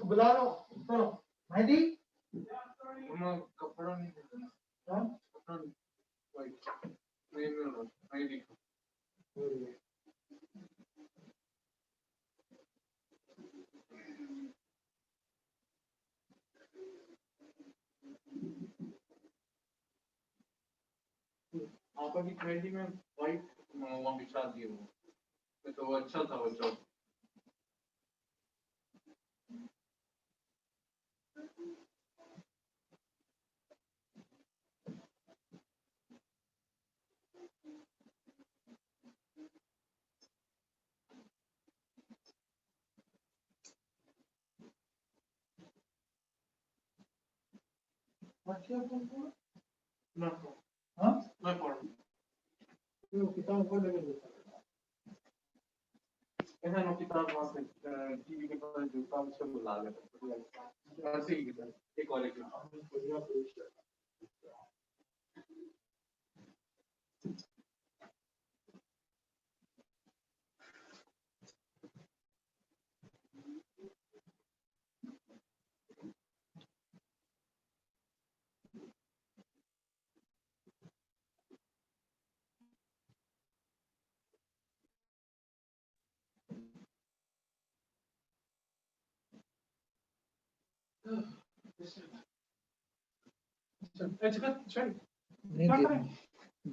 बुला लो चलो मेहंदी कपड़ा नहीं कपड़ा नहीं मेहंदी आपा की मेहंदी में वाइट वहाँ बिछा दिए वो तो अच्छा था वो जॉब मैं पढ़ूँ किताब पढ़ लगे ऐसा नो किताब वहाँ से टीवी के पास जो काम से बुला लेते ऐसे ही किताब एक और एक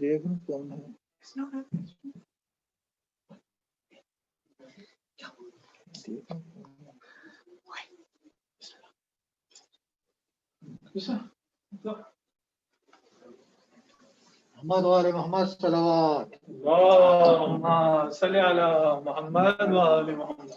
देख कौन है मोहम्मद वाले मोहम्मद सलवात अल्लाहुम्मा सल्ली अला मोहम्मद वाले Mohammad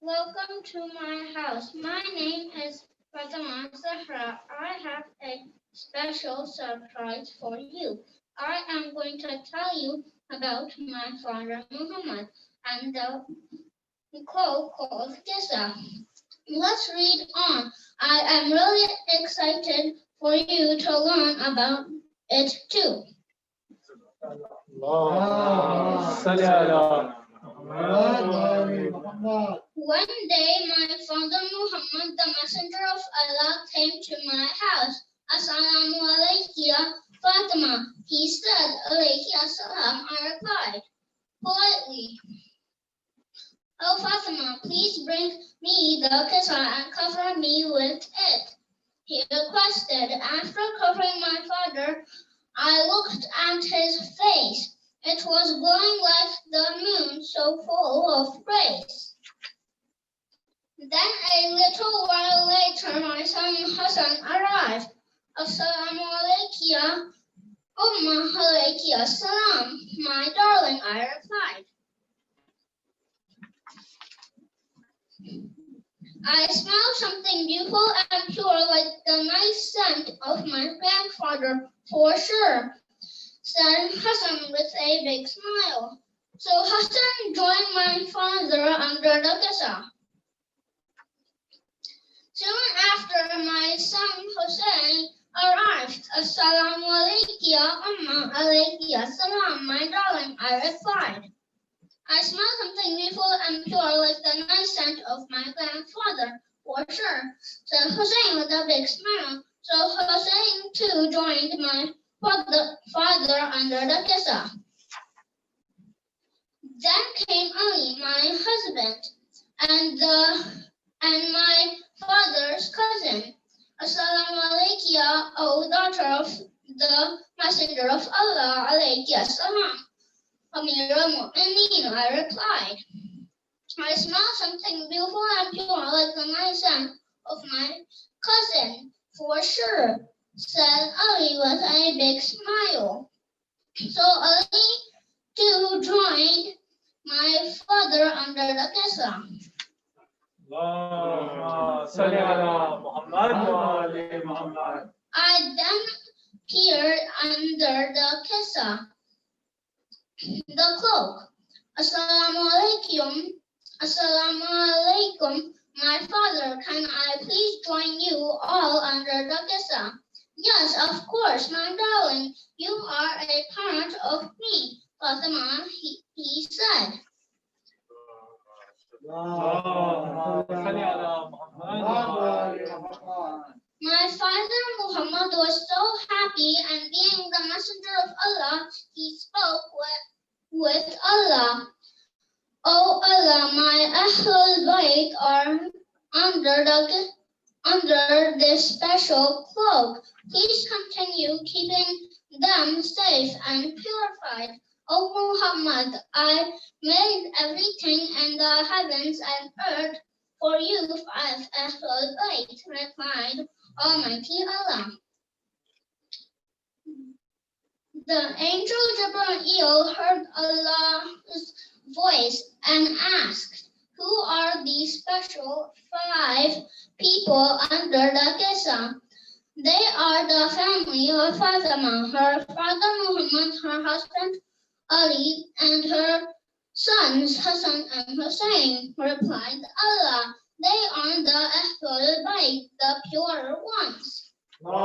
Welcome to my house. My name is Fatima Zahra. I have a special surprise for you. I am going to tell you about my father Muhammad and the quote called Giza. Let's read on. I am really excited for you to learn about it too. One day, my father Muhammad, the messenger of Allah, came to my house. Assalamu alaikum, ya Fatima. He said, alayhi assalam. I replied politely, oh Fatima, please bring me the kisra and cover me with it. He requested. After covering my father, I looked at his face. It was glowing like the moon, so full of praise. Then a little while later, my son Hassan arrived. Assalamu alaikum, ya Ummah, alayki assalam. My darling, I replied. I smelled something beautiful and pure like the nice scent of my grandfather, for sure, said Hassan with a big smile. So Hassan joined my father under the Qissa. Soon after, my son Hussein arrived. Assalamu alaikum, ya Ummah, alayki assalam. My darling, I replied. I smell something beautiful and pure like the nice scent of my grandfather, for sure, said Hussein with a big smile. So Hussein too joined my father under the Qissa. Then came Ali, my husband, and my father's cousin. Assalamu alaikum, ya O daughter of the Messenger of Allah, alayki assalam. Amir al-Mu'mineen, I replied. I smell something beautiful and pure like the nice scent of my cousin, for sure, said Ali with a big smile. So Ali too joined my father under the Qissa. I then peered under the Qissa, the cloak. Assalamu alaikum, my father, can I please join you all under the Qissa? Yes, of course, my darling, you are a part of me, Fatima, he said. My father Muhammad was so happy, and being the messenger of Allah, he spoke with Allah. Oh Allah, my Ahlul Bayt are under this special cloak. Please continue keeping them safe and purified. O Muhammad, I made everything in the heavens and earth for you as Ahlul Bayt, replied Almighty Allah. The angel Jibreel heard Allah's voice and asked, who are these special 5 people under the Qissa? They are the family of Fatima, her father Muhammad, her husband Ali, and her sons Hassan and Hussein, replied Allah. They are the Ahlul Bayt, the pure ones. Jibreel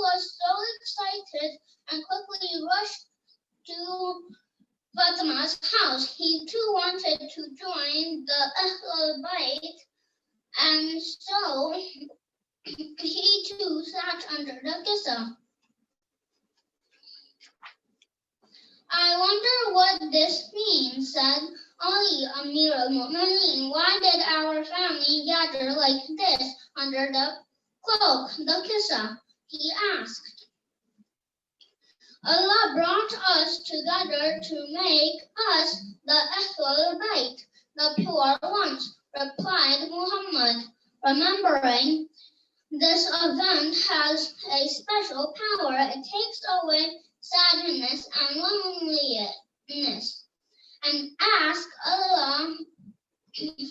was so excited and quickly rushed to Fatima's house. He too wanted to join the Ahlul Bayt, and so he too sat under the Qissa. I wonder what this means, said Ali, Amir al-Mu'mineen. Why did our family gather like this under the cloak, the Qissa? He asked. Allah brought us together to make us the Ahlul Bayt, the pure ones, replied Muhammad. Remembering this event has a special power. It takes away sadness and loneliness. And ask Allah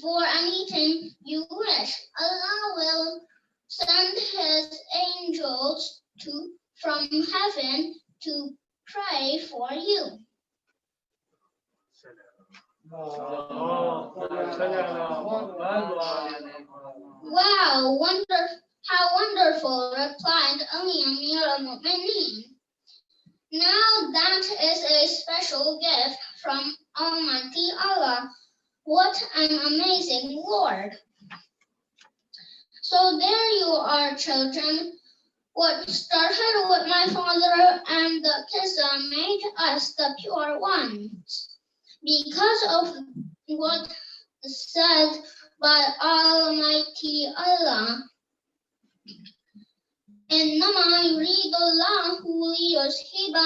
for anything you wish. Allah will send his angels from heaven to pray for you. Wow, how wonderful, replied Ali Amir al-Mu'mineen. Now that is a special gift from Almighty Allah. What an amazing Lord. So there you are, children. What started with my father and the Qissa made us the pure ones. Because of what is said by Almighty Allah. إنما يريد الله ليذهب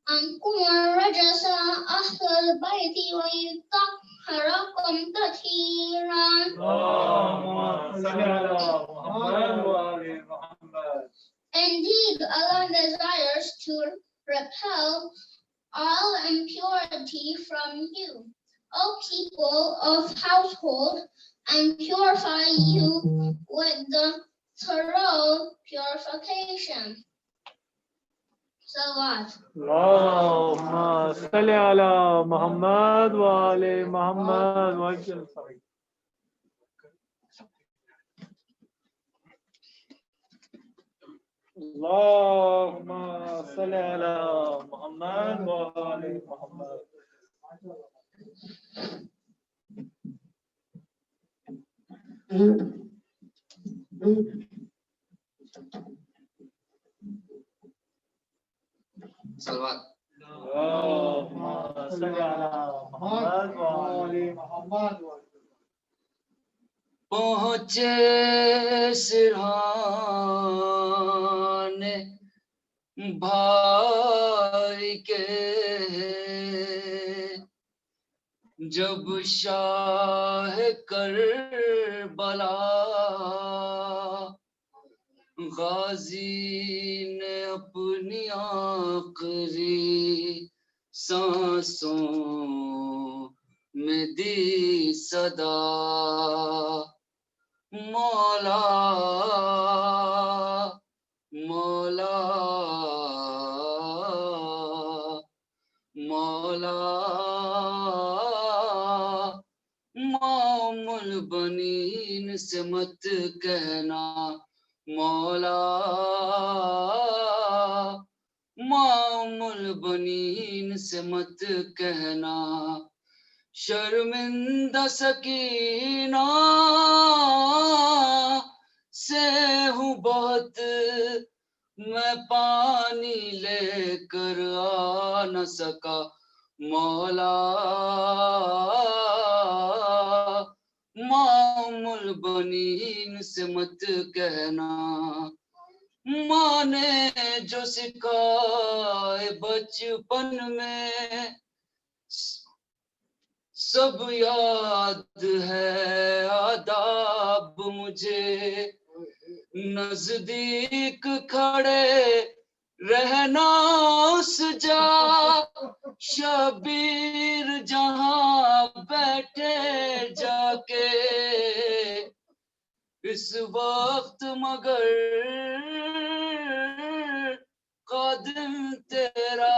عنكم الرجس أهل البيت ويطهركم تطهيرا. اللهم صل على محمد وآل محمد. Indeed, Allah desires to repel all impurity from you, O people of household, and purify you with the thorough purification. Salawat. اللهم صل على محمد وآل محمد وسلم. اللهم صل على محمد وآل محمد. सलवात। اللهم صل على محمد وآل محمد. पहुँचे सिरहाने भाई के जब Shah Karbala गाजी ने अपनी आखिरी सांसों में दी सदा मौला मौला मौला मामुल बनीन से मत कहना मौला मामुल बनीन से मत कहना शर्मिंदा सकीना से हूँ बहुत मैं पानी लेकर आ न सका मौला मामुल बनीन से मत कहना माँ ने जो सिखाए बचपन में सब याद है आदाब मुझे नजदीक खड़े रहना उस जा शबीर जहां बैठे जाके इस वक्त मगर कादिम तेरा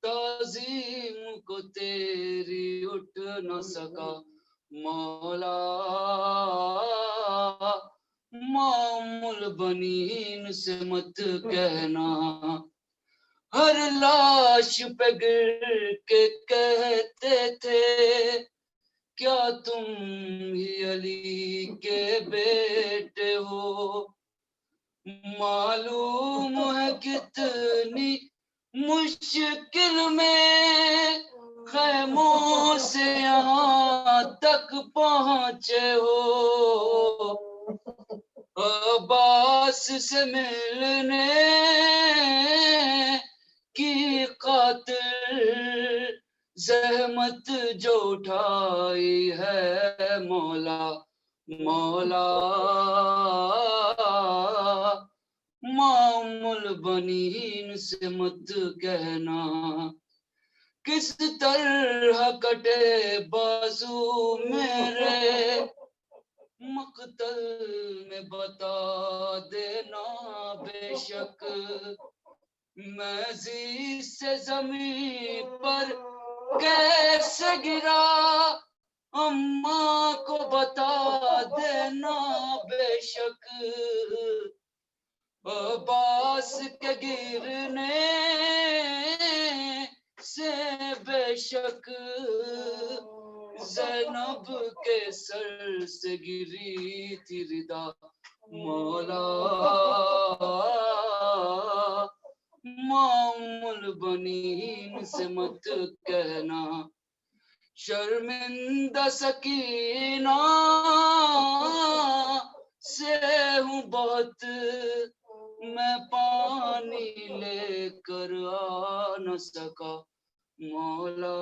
ताजीम को तेरी उठ न सका मौला मामुल बनीन से मत कहना हर लाश पे गिर के कहते थे क्या तुम ही अली के बेटे हो मालूम है कितनी मुश्किल में खैमों से यहाँ तक पहुँचे हो अब्बास से मिलने की खातिर ज़हमत जो उठाई है मौला मौला मामुल बनीन से मत कहना किस तरह कटे बाजू मेरे मकतल में बता देना बेशक मैं जी से जमीन पर कैसे गिरा अम्मा को बता देना बेशक अब्बास के गिरने से बेशक ज़ैनब के सर से गिरी थी रिदा मौला मामुल बनीन से मत कहना शर्मिंदा सकीना से हूँ बहुत, मैं पानी लेकर आ न सका मौला,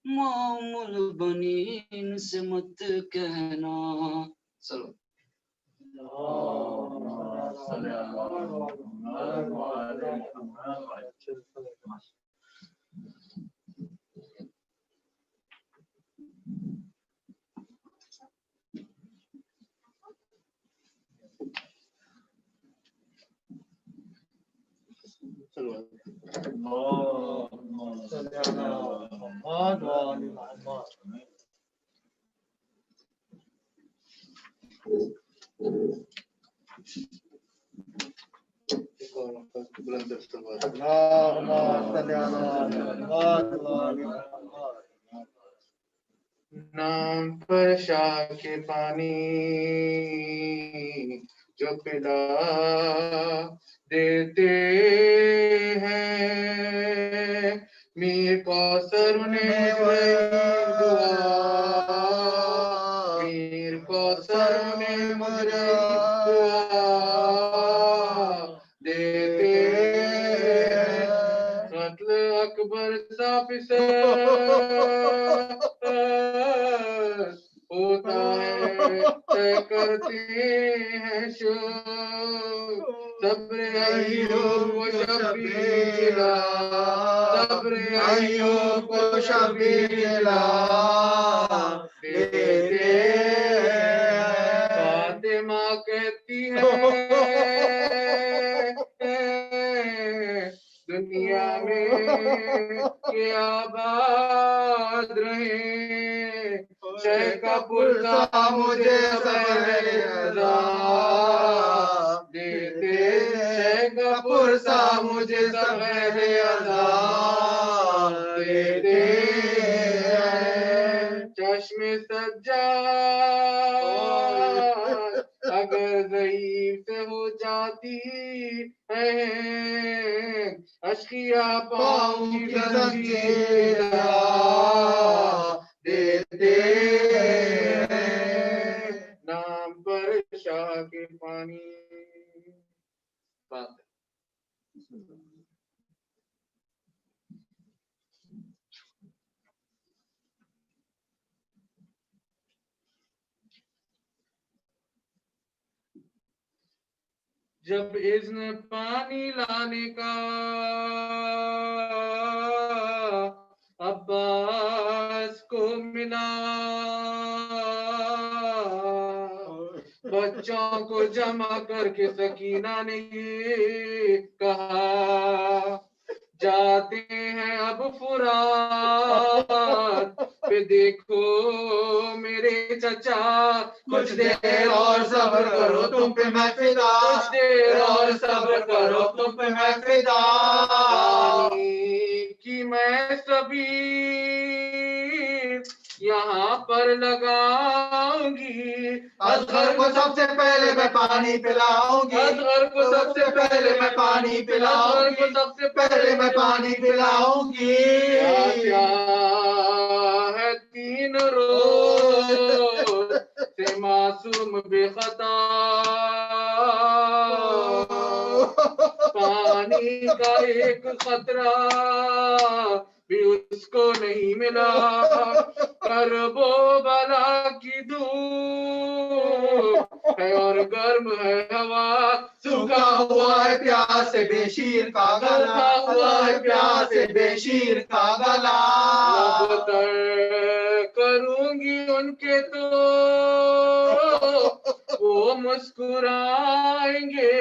मामूल बनीन से मत कहना। चलो नाम पर शाह के पानी जो पिला देते हैं, मीर कौसर ने दुआ, मीर कौसर ने मुझे दुआ देते हैं। कत्ल अकबर साफिसे होता है, तय करते हैं शो, सब्र अय्यूब को शबीर जिला, सब्र अय्यूब को शबीर जिला देते हैं। फातिमा कहती है दुनिया में के आबाद रहे, शह का पुरसा मुझे सदा देते, शह का पुरसा मुझे सदा देते। चश्मे सज्जाद अगर ज़ईफ़ से हो जाती है, अश्किया पाँव की जंजीर देते हैं। नाम पर शाह के पानी। बात जब इज़्न पानी लाने का अब्बास को मिला, बच्चों को जमा करके सकीना ने कहा, जाते हैं अब फुरात पे, देखो मेरे चचा कुछ देर और सब्र करो तुम पे मैं फिदा, कुछ देर और सब्र करो तुम पे मैं फिदा। पानी की मैं सभी यहाँ पर लगाऊंगी, असगर को सबसे पहले मैं पानी पिलाऊंगी, असगर को सबसे पहले मैं पानी पिलाऊंगी, को सबसे पहले मैं पानी पिलाऊंगी। क्या है 3 रोज से मासूम बेखता, पानी का एक खतरा भी उसको नहीं मिला, करबो बला की धूप है और गर्म है हवा, सूखा हुआ है प्यास से बेशीर का गला, सूखा हुआ है प्यास से बेशीर का गला। लब तर करूंगी उनके तो वो मुस्कुराएंगे,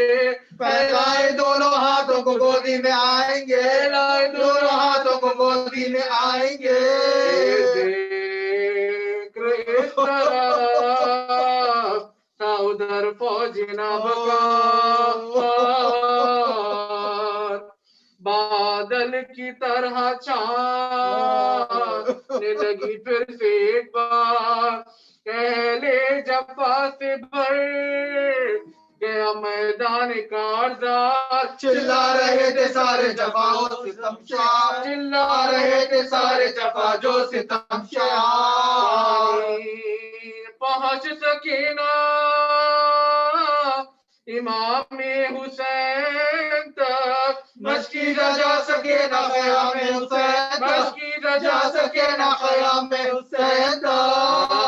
फैलाए दोनों हाथों को गोदी में आएंगे, फैलाए दोनों हाथों को गोदी में आएंगे। देख इस तरफ था उधर फौज नबकार, बादल की तरह छाने लगी फिर से एक बार, कहले जफा से भर गया मैदान कारज़ार, चिल्ला रहे थे सारे जफा जो सितमशार, चिल्ला रहे थे सारे जफा जो सितमशार। फहश सकीना इमाम हुसैन तक मस्की जा सके न क़याम हुसैन मस्की जा सके न क़याम हुसैन तक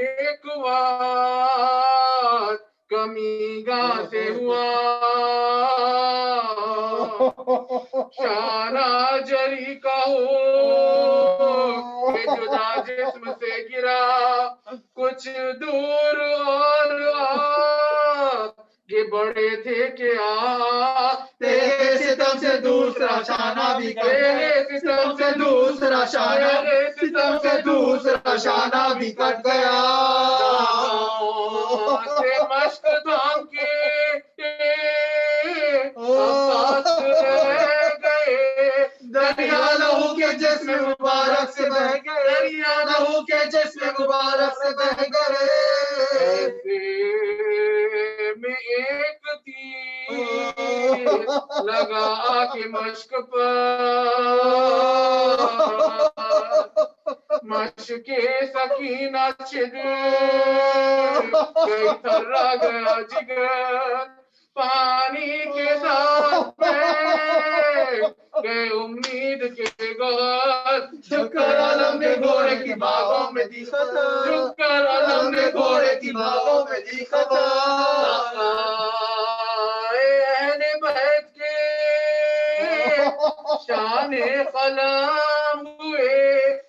एक बार कमी गाह से हुआ शाना जरी का हो के जुदा जिस्म से गिरा कुछ दूर और ये बड़े थे क्या तेरे सितम से दूसरा शाना भी तेरे सितम से दूसरा शाना सितम से दूसरा शाना भी कट गया से मश्क थाम के अब्बास रह गए दरिया लहू के जिस्म मुबारक से बह गए दरिया लहू के जिस्म मुबारक से बह गए में एक तीर लगा के मश्क पर मशके सकीना छिद गई थर्रा गया जिगर पानी के साथ गए उम्मीद के गौर झुककर आलम ने घोड़े की बागों में दी खतर झुककर आलम ने घोड़े की बागों में दी खतर अहले बैत के शाने कलम हुए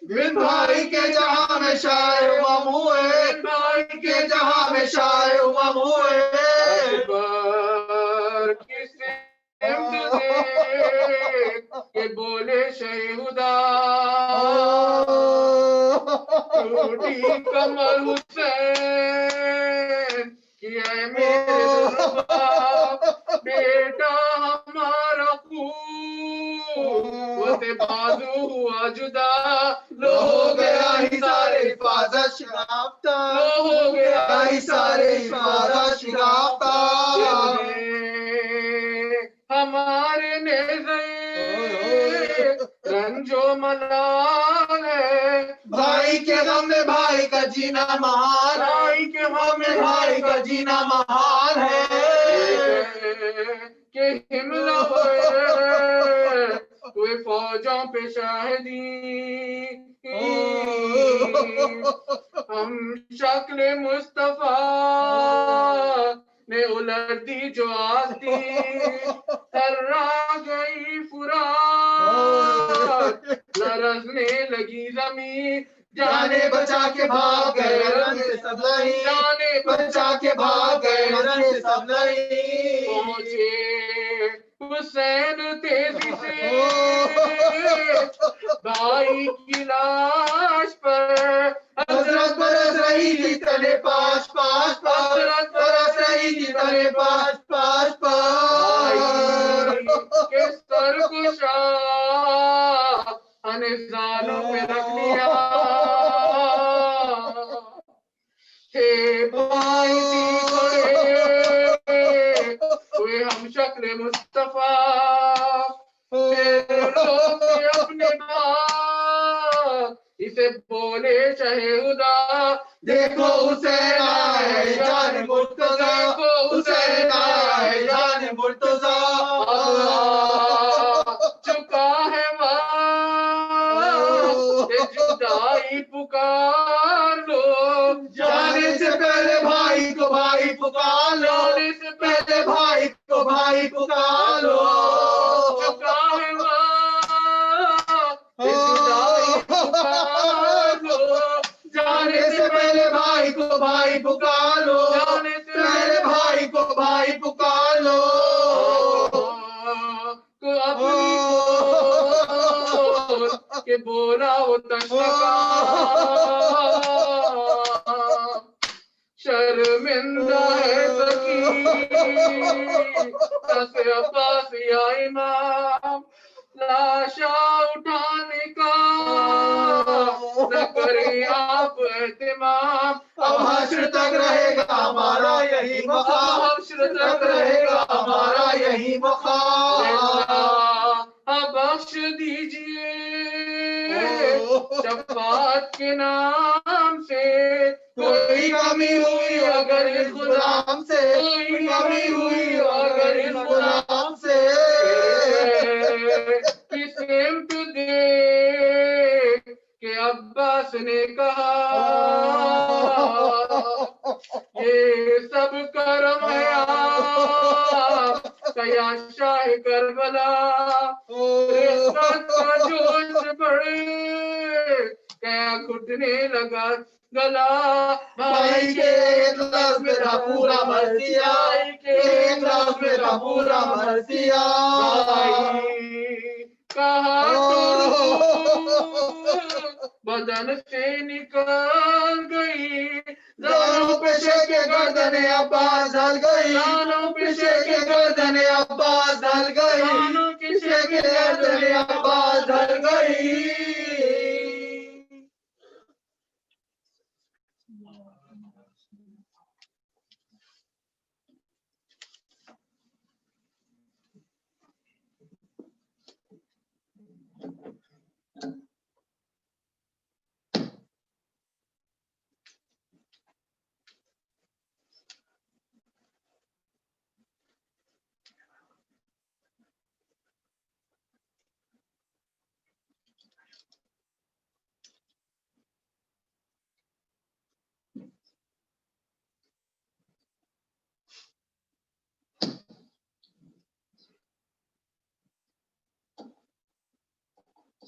बिन भाई के जहां में शायर उमम हुए बिन भाई के जहां में शायर उमम हुए के बोले शहीदा टूटी कमर हुसैन किया मेरे बेटा हमारा खून से बाजू हुआ जुदा लो हो गया ही सारे हिफाजत शराफ्ता लो हो गया ही सारे हिफाजत शराफ्ता हमारे नेज़े रंजो मलाल है भाई के गम में भाई का जीना महान भाई के गम में भाई का जीना महान है कि हिमला हुए फौजों पे शाहिदी हम शक्ल मुस्तफा ने उलट दी जो आती थर्रा गई फुरात लरसने लगी जमीन जाने बचा के भाग गए रन से सब नहीं जाने बचा के भाग गए रन से सब नहीं पहुंचे हुसैन तेजी से भाई की लाश पर हजरत बरस रही थी तले पाश पाश पर हजरत बरस रही थी तले पाश पाश पर के सर को शाह अनजानों पे रख लिया थे भाई हुए हम शक्ल मुस्तफा फिर रोके अपने बाप इसे बोले शहीदा देखो हुसैन आए जान मुर्तजा देखो हुसैन आए जान मुर्तजा चुका है वक्त जुदाई पुकार लो जाने से पहले भाई को भाई पुकार लो जाने से पहले भाई को भाई पुकार लो चुका है वक्त जुदाई पुकार लो जाने से पहले भाई को भाई पुकार लो जाने से पहले भाई को भाई पुकार लो अपनी के बोला वो तशका शर्मिंदा है सकी से अब्बास या इमाम लाशा उठाने का न करे आप एहतिमाम अब हश्र तक रहेगा हमारा यही मकाम हश्र तक रहेगा हमारा यही मकाम बख्श दीजिए शफाअत के नाम से कोई कमी हुई अगर इस गुलाम से, कोई कमी हुई अगर इस गुलाम से, कि सिमत देख के अब्बास ने कहा ये सब करम है आपका या शाह करबला। रिश्वत का जोश बढ़े क्या घुटने लगा गला, भाई के एक लफ्ज़ मेरा पूरा मर्सिया, भाई के एक लफ्ज़ मेरा पूरा मर्सिया, भाई कहा बदन से निकल गई, दानों पे शेके गर्दने अब्बास ढल गई, दानों पे शेके गर्दने अब्बास ढल गई, दानों पे शेके गर्दने अब्बास ढल गई।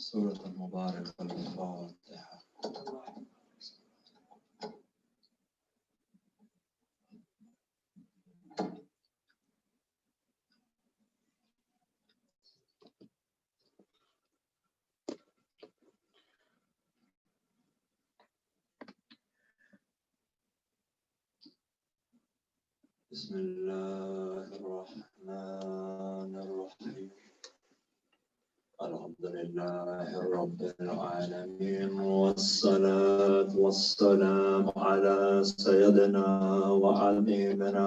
سورة المباركة الفاتحة. بسم الله الرحمن الرحيم. الحمد لله رب العالمين، والصلاة والسلام على سيدنا وعليمنا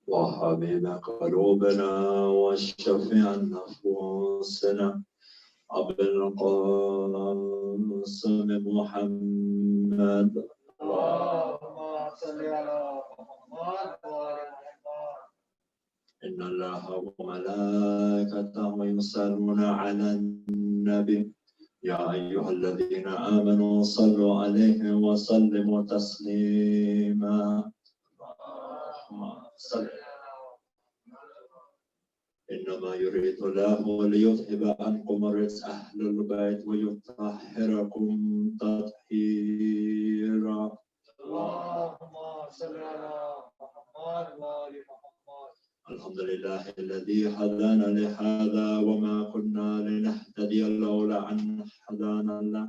وحبيب قلوبنا وشفيع نفوسنا أبي القاسم محمد. اللهم صل على محمد وعلى محمد. إن الله وملائكته يصلون على النبي يا أيها الذين آمنوا صلوا عليه وسلموا تسليما. اللهم صل. إنما يريد الله ليذهب عنكم الرجس أهل البيت ويطهركم تطهيرا. اللهم صل على محمد وعلى محمد. الحمد لله الذي هدانا لهذا وما كنا لنهتدي لولا أن هدانا الله.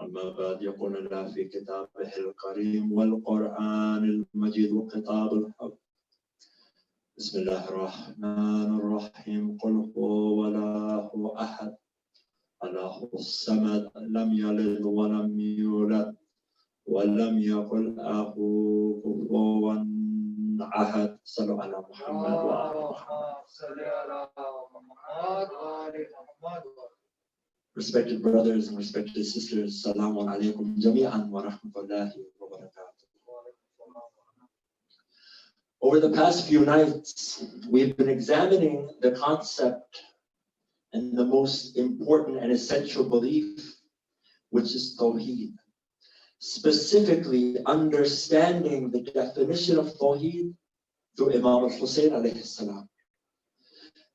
أما بعد، يقول الله في كتابه الكريم والقرآن المجيد وكتاب الحق. بسم الله الرحمن الرحيم. قل هو الله أحد الله الصمد لم يلد ولم يولد ولم يكن له كفوا أحد. صلوا على محمد وعلى محمد. Respected brothers and respected sisters, Assalamu alaikum jami'an wa rahmatullahi wa barakatuh. Over the past few nights, we've been examining the concept and the most important and essential belief, which is Tawheed. Specifically understanding the definition of Tawheed through Imam al-Hussein alayhi salam.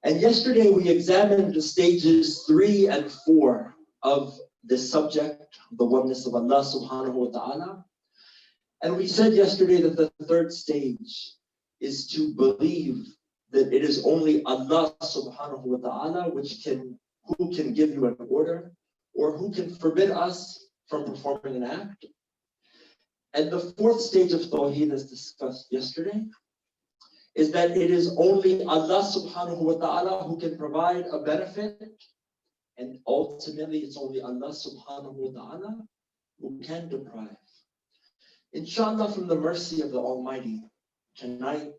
And yesterday we examined the stages 3 and 4 of this subject, the oneness of Allah subhanahu wa ta'ala. And we said yesterday that the third stage is to believe that it is only Allah subhanahu wa ta'ala who can give you an order or who can forbid us from performing an act. And the fourth stage of Tawheed, as discussed yesterday, is that it is only Allah subhanahu wa ta'ala who can provide a benefit, and ultimately it's only Allah subhanahu wa ta'ala who can deprive. Inshallah, from the mercy of the Almighty, tonight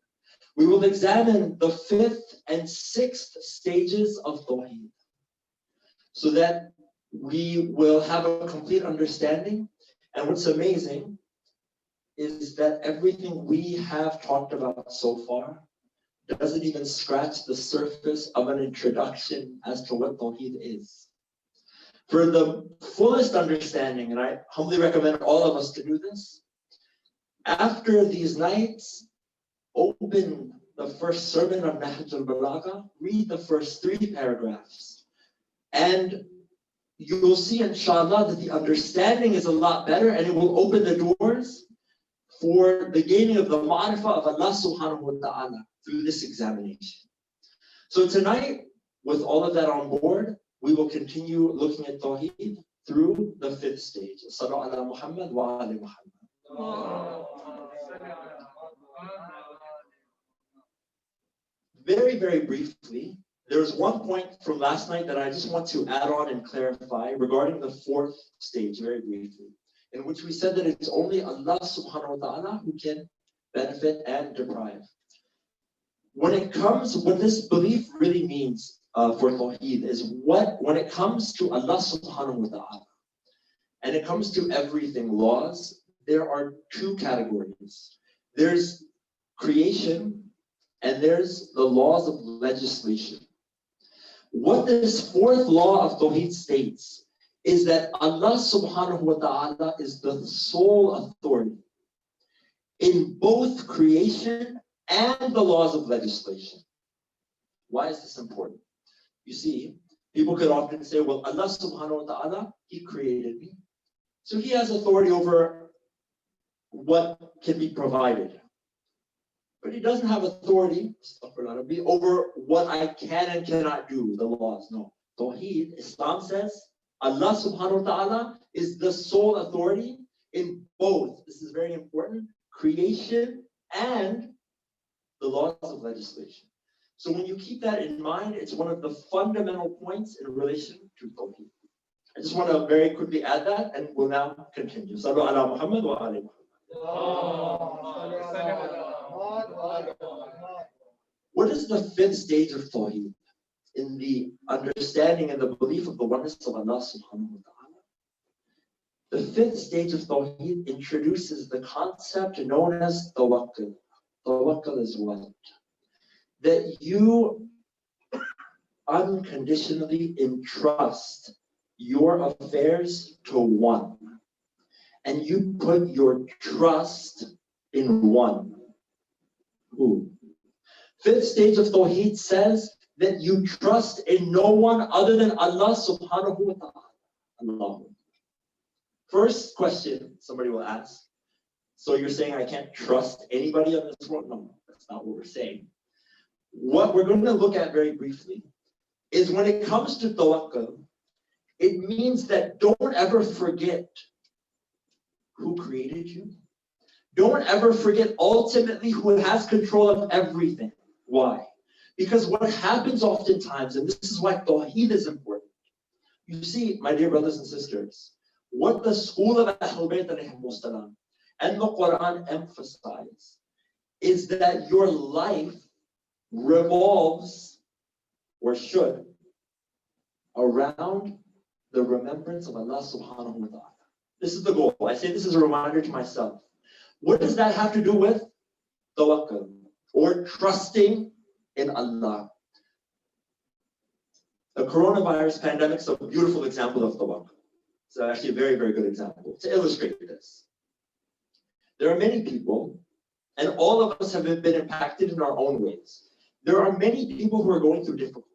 we will examine the 5th and 6th stages of Tawheed, so that we will have a complete understanding And what's amazing is that everything we have talked about so far doesn't even scratch the surface of an introduction as to what Tawheed is. For the fullest understanding, and I humbly recommend all of us to do this, after these nights, open the first sermon of Nahj al-Balagha, read the first 3 paragraphs, and you'll see, inshallah, that the understanding is a lot better, and it will open the doors for the gaining of the ma'rifah of Allah subhanahu wa ta'ala through this examination. So tonight, with all of that on board, we will continue looking at Tawheed through the 5th stage. Sallu ala Muhammad wa ali Muhammad. Very, very briefly, there's one point from last night that I just want to add on and clarify regarding the 4th stage, very briefly, in which we said that it's only Allah subhanahu wa ta'ala who can benefit and deprive. When what this belief really means for Tawheed is when it comes to Allah subhanahu wa ta'ala, and it comes to everything, laws, there are 2 categories. There's creation, and there's the laws of legislation. What this 4th law of Tawheed states is that Allah subhanahu wa ta'ala is the sole authority in both creation and the laws of legislation. Why is this important? You see, people could often say, well, Allah subhanahu wa ta'ala, He created me. So He has authority over what can be provided. But He doesn't have authority over what I can and cannot do, the laws. No. Tawheed, Islam says, Allah subhanahu wa ta'ala is the sole authority in both, this is very important, creation and the laws of legislation. So when you keep that in mind, it's one of the fundamental points in relation to Tawheed. I just want to very quickly add that, and we'll now continue. Sallu ala Muhammad wa ali Muhammad. What is the 5th stage of Tawheed in the understanding and the belief of the oneness of Allah subhanahu wa ta'ala? The 5th stage of Tawheed introduces the concept known as tawakkul. Tawakkul is what? That you unconditionally entrust your affairs to one. And you put your trust in one. Who? 5th stage of Tawheed says that you trust in no one other than Allah subhanahu wa ta'ala. Allah. First question somebody will ask, so you're saying I can't trust anybody on this world? No, that's not what we're saying. What we're going to look at very briefly is when it comes to tawakkul, it means that don't ever forget who created you. Don't ever forget ultimately who has control of everything. Why? Because what happens oftentimes, and this is why Tawheed is important. You see, my dear brothers and sisters, what the school of Ahlul Bayt and the Quran emphasize is that your life revolves, or should, around the remembrance of Allah subhanahu wa ta'ala. This is the goal. I say this as a reminder to myself. What does that have to do with tawakkul, or trusting in Allah? The coronavirus pandemic is a beautiful example of tawakkul. It's actually a very, very good example to illustrate this. There are many people, and all of us have been impacted in our own ways. There are many people who are going through difficulties.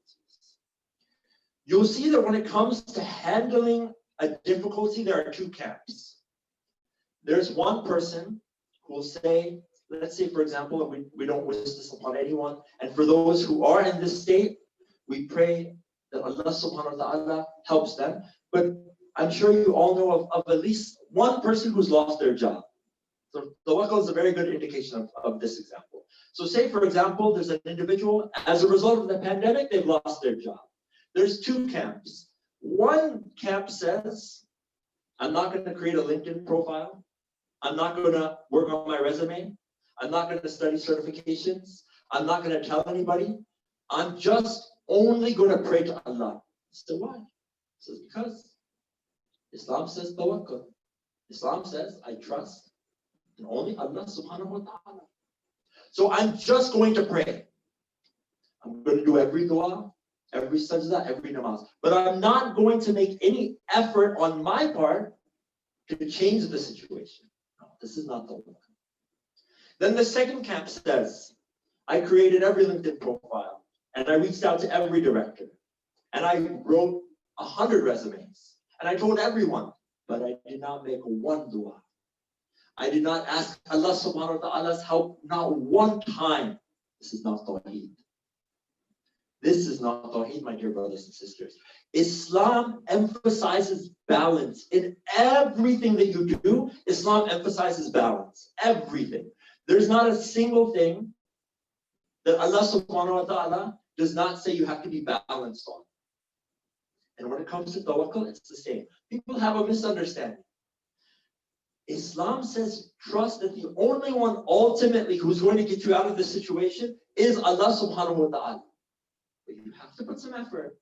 You'll see that when it comes to handling a difficulty, there are 2 camps. There's one person who will say, let's say, for example, we don't wish this upon anyone, and for those who are in this state, we pray that Allah subhanahu wa ta'ala helps them. But I'm sure you all know of at least one person who's lost their job. So tawakkul is a very good indication of this example. So say, for example, there's an individual, as a result of the pandemic, they've lost their job. There's 2 camps. One camp says, I'm not going to create a LinkedIn profile. I'm not going to work on my resume. I'm not going to study certifications. I'm not going to tell anybody. I'm just only going to pray to Allah. So why? He says, because Islam says tawakkul. Islam says, I trust in only Allah subhanahu wa ta'ala. So I'm just going to pray. I'm going to do every dua, every sajda, every namaz. But I'm not going to make any effort on my part to change the situation. No, this is not the way. Then the second camp says, I created every LinkedIn profile and I reached out to every director and I wrote 100 resumes and I told everyone, but I did not make one dua. I did not ask Allah subhanahu wa ta'ala's help not one time. This is not Tawheed. This is not Tawheed, my dear brothers and sisters. Islam emphasizes balance. In everything that you do, Islam emphasizes balance. Everything. There's not a single thing that Allah subhanahu wa ta'ala does not say you have to be balanced on. And when it comes to tawakkul, it's the same. People have a misunderstanding. Islam says trust that the only one ultimately who's going to get you out of this situation is Allah subhanahu wa ta'ala. But you have to put some effort.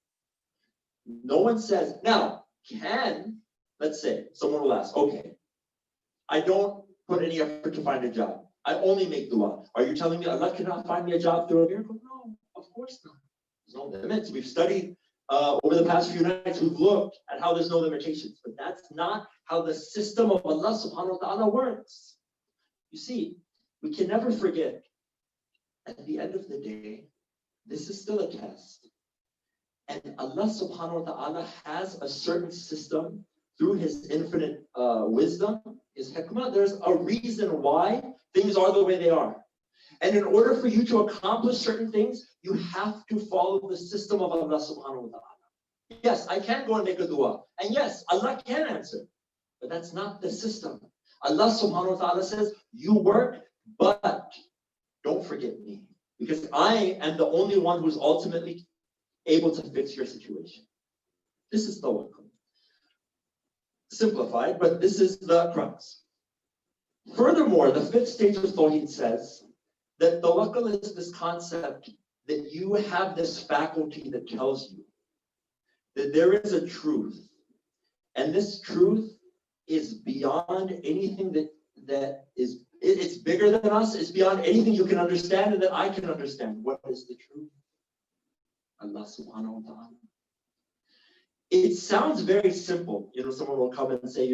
No one says, now, let's say, someone will ask, okay, I don't put any effort to find a job. I only make dua. Are you telling me Allah cannot find me a job through a miracle? No, of course not. There's no limits. We've studied over the past few nights, we've looked at how there's no limitations, but that's not how the system of Allah subhanahu wa ta'ala works. You see, we can never forget, at the end of the day, this is still a test. And Allah subhanahu wa ta'ala has a certain system through His infinite wisdom, His hikmah. There's a reason why things are the way they are. And in order for you to accomplish certain things, you have to follow the system of Allah subhanahu wa ta'ala. Yes, I can go and make a dua. And yes, Allah can answer. But that's not the system. Allah subhanahu wa ta'ala says, you work, but don't forget me. Because I am the only one who's ultimately able to fix your situation. This is tawakkul. Simplified, but this is the crux. Furthermore, the fifth stage of Tawheed says that tawakkul is this concept that you have this faculty that tells you that there is a truth. And this truth is beyond anything that is, it's bigger than us, it's beyond anything you can understand and that I can understand. What is the truth? Allah subhanahu wa ta'ala. It sounds very simple. Someone will come and say,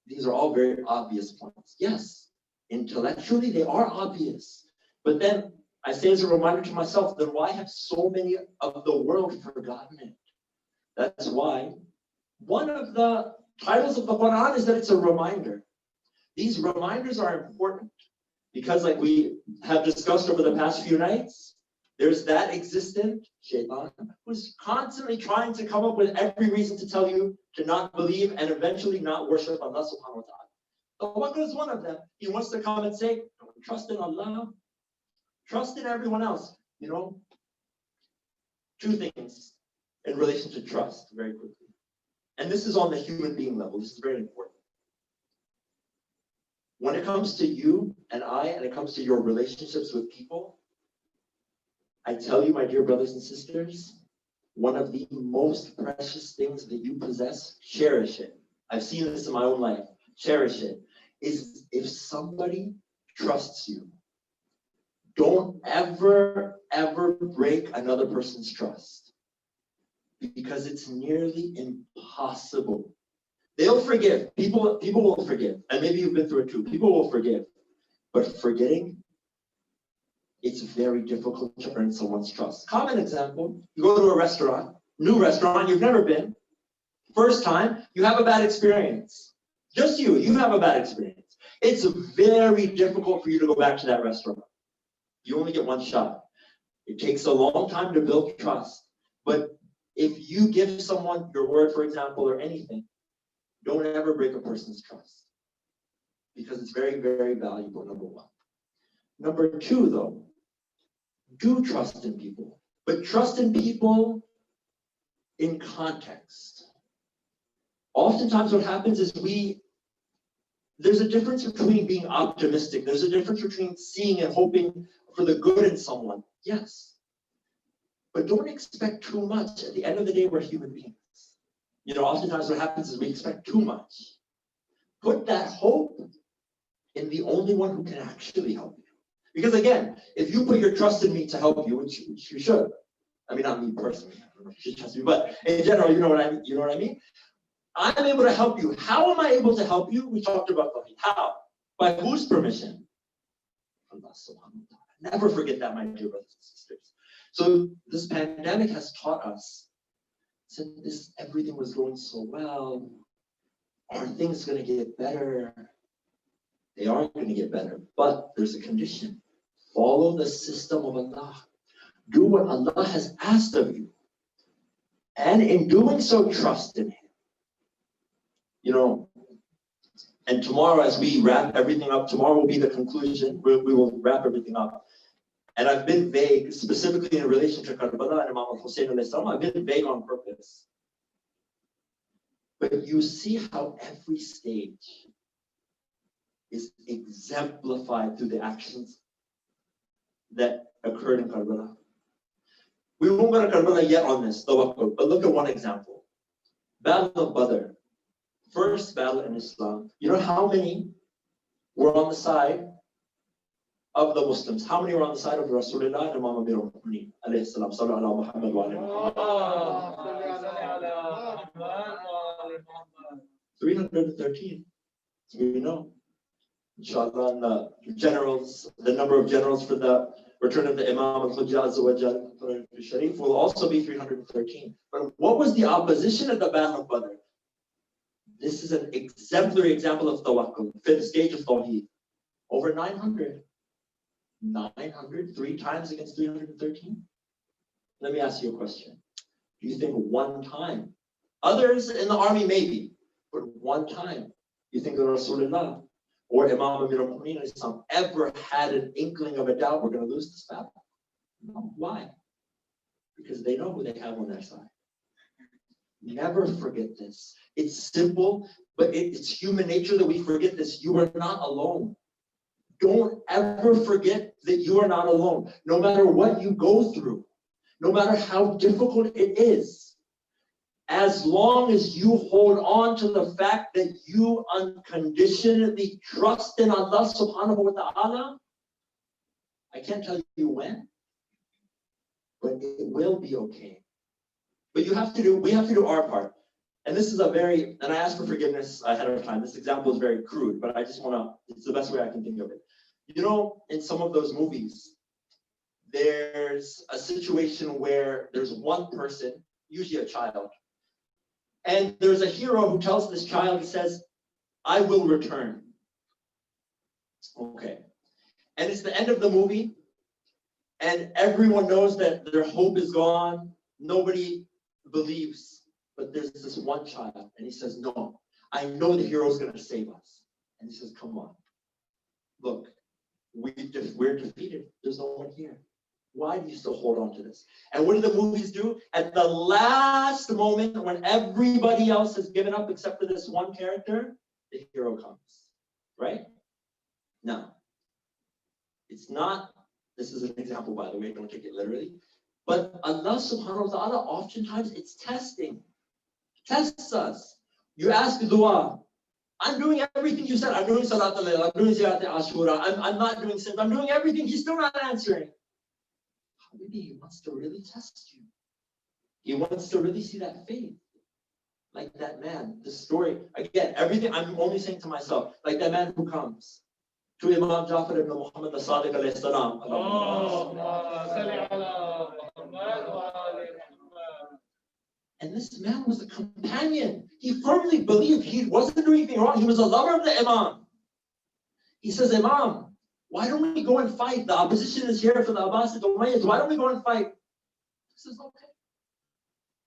these are all very obvious points. Yes, intellectually they are obvious. But then I say as a reminder to myself, then why have so many of the world forgotten it? That's why one of the titles of the Quran is that it's a reminder. These reminders are important because, like we have discussed over the past few nights, there's that existent shaitan who's constantly trying to come up with every reason to tell you to not believe and eventually not worship Allah subhanahu wa ta'ala. Tawakkul is one of them. He wants to come and say, trust in Allah, trust in everyone else. Two things in relation to trust very quickly. And this is on the human being level. This is very important. When it comes to you and I, and it comes to your relationships with people, I tell you, my dear brothers and sisters, one of the most precious things that you possess, cherish it. I've seen this in my own life. Cherish it. Is if somebody trusts you, don't ever break another person's trust. Because it's nearly impossible. They'll forgive. People will forgive. And maybe you've been through it too. People will forgive. But forgetting, it's very difficult to earn someone's trust. Common example, you go to a restaurant, new restaurant, you've never been. First time, you have a bad experience. Just you have a bad experience. It's very difficult for you to go back to that restaurant. You only get one shot. It takes a long time to build trust. But if you give someone your word, for example, or anything, don't ever break a person's trust. Because it's very, very valuable, number one. Number two, though, do trust in people. But trust in people in context. Oftentimes what happens is there's a difference between being optimistic. There's a difference between seeing and hoping for the good in someone. Yes. But don't expect too much. At the end of the day, we're human beings. Oftentimes what happens is we expect too much. put that hope in the only one who can actually help you. Because again, if you put your trust in me to help you, which you should, I mean, not me personally, I don't know if you should trust me, but in general, you know what I mean? You know what I mean? I'm able to help you. How am I able to help you? We talked about Tawheed. How? By whose permission? Allah subhanahu wa ta'ala. Never forget that, my dear brothers and sisters. So this pandemic has taught us, since everything was going so well, are things going to get better? They aren't going to get better, but there's a condition. Follow the system of Allah. Do what Allah has asked of you. And in doing so, trust in Him. You know, and tomorrow as we wrap everything up, tomorrow will be the conclusion. We will wrap everything up. And I've been vague, specifically in relation to Karbala and Imam al-Hussein alayhi salam. I've been vague on purpose. But you see how every stage is exemplified through the actions that occurred in Karbala. We won't go to Karbala yet on this, tawakkul, but look at one example. Battle of Badr, first battle in Islam. You know how many were on the side of the Muslims? How many were on the side of Rasulullah and Imam Amir al-Mu'mineen alayhi salam? Sallallahu ala Muhammad wa alayhi. 313. So we know. Inshallah, and the generals, the number of generals for the return of the Imam al-Hujjah Azza wa Jal Sharif will also be 313. But what was the opposition at the Battle of Badr? This is an exemplary example of tawakkul, fifth stage of Tawheed. Over 900. 900, 3 times against 313? Let me ask you a question. Do you think one time, others in the army maybe, but one time, you think that Rasulullah or Imam Amir al-Mu'mineen ever had an inkling of a doubt we're going to lose this battle? No. Why? Because they know who they have on their side. Never forget this. It's simple, but it's human nature that we forget this. You are not alone. Don't ever forget that you are not alone. No matter what you go through, no matter how difficult it is, as long as you hold on to the fact that you unconditionally trust in Allah subhanahu wa ta'ala, I can't tell you when, but it will be okay. But we have to do our part. And this is and I ask for forgiveness ahead of time. This example is very crude, but I just it's the best way I can think of it. You know, in some of those movies, there's a situation where there's one person, usually a child, and there's a hero who tells this child, he says, I will return. Okay. And it's the end of the movie, and everyone knows that their hope is gone. Nobody believes, but there's this one child, and he says, no, I know the hero's going to save us. And he says, come on, look, we're defeated. There's no one here. Why do you still hold on to this? And what do the movies do? At the last moment, when everybody else has given up except for this one character, the hero comes, right? Now, it's not, this is an example, by the way, don't take it literally, but Allah subhanahu wa ta'ala, oftentimes it's testing. Tests us. You ask dua. I'm doing everything you said. I'm doing salat al-layl. I'm doing ziyat ashura. I'm not doing sin. I'm doing everything. He's still not answering. Maybe he wants to really test you. He wants to really see that faith. Like that man, the story. Again, everything I'm only saying to myself. Like that man who comes to Imam Jafar ibn Muhammad as-Sadiq alayhi salam. And this man was a companion. He firmly believed he wasn't doing anything wrong. He was a lover of the Imam. He says, Imam, why don't we go and fight? The opposition is here for the Abbasid Umayyads. Why don't we go and fight? He says, okay.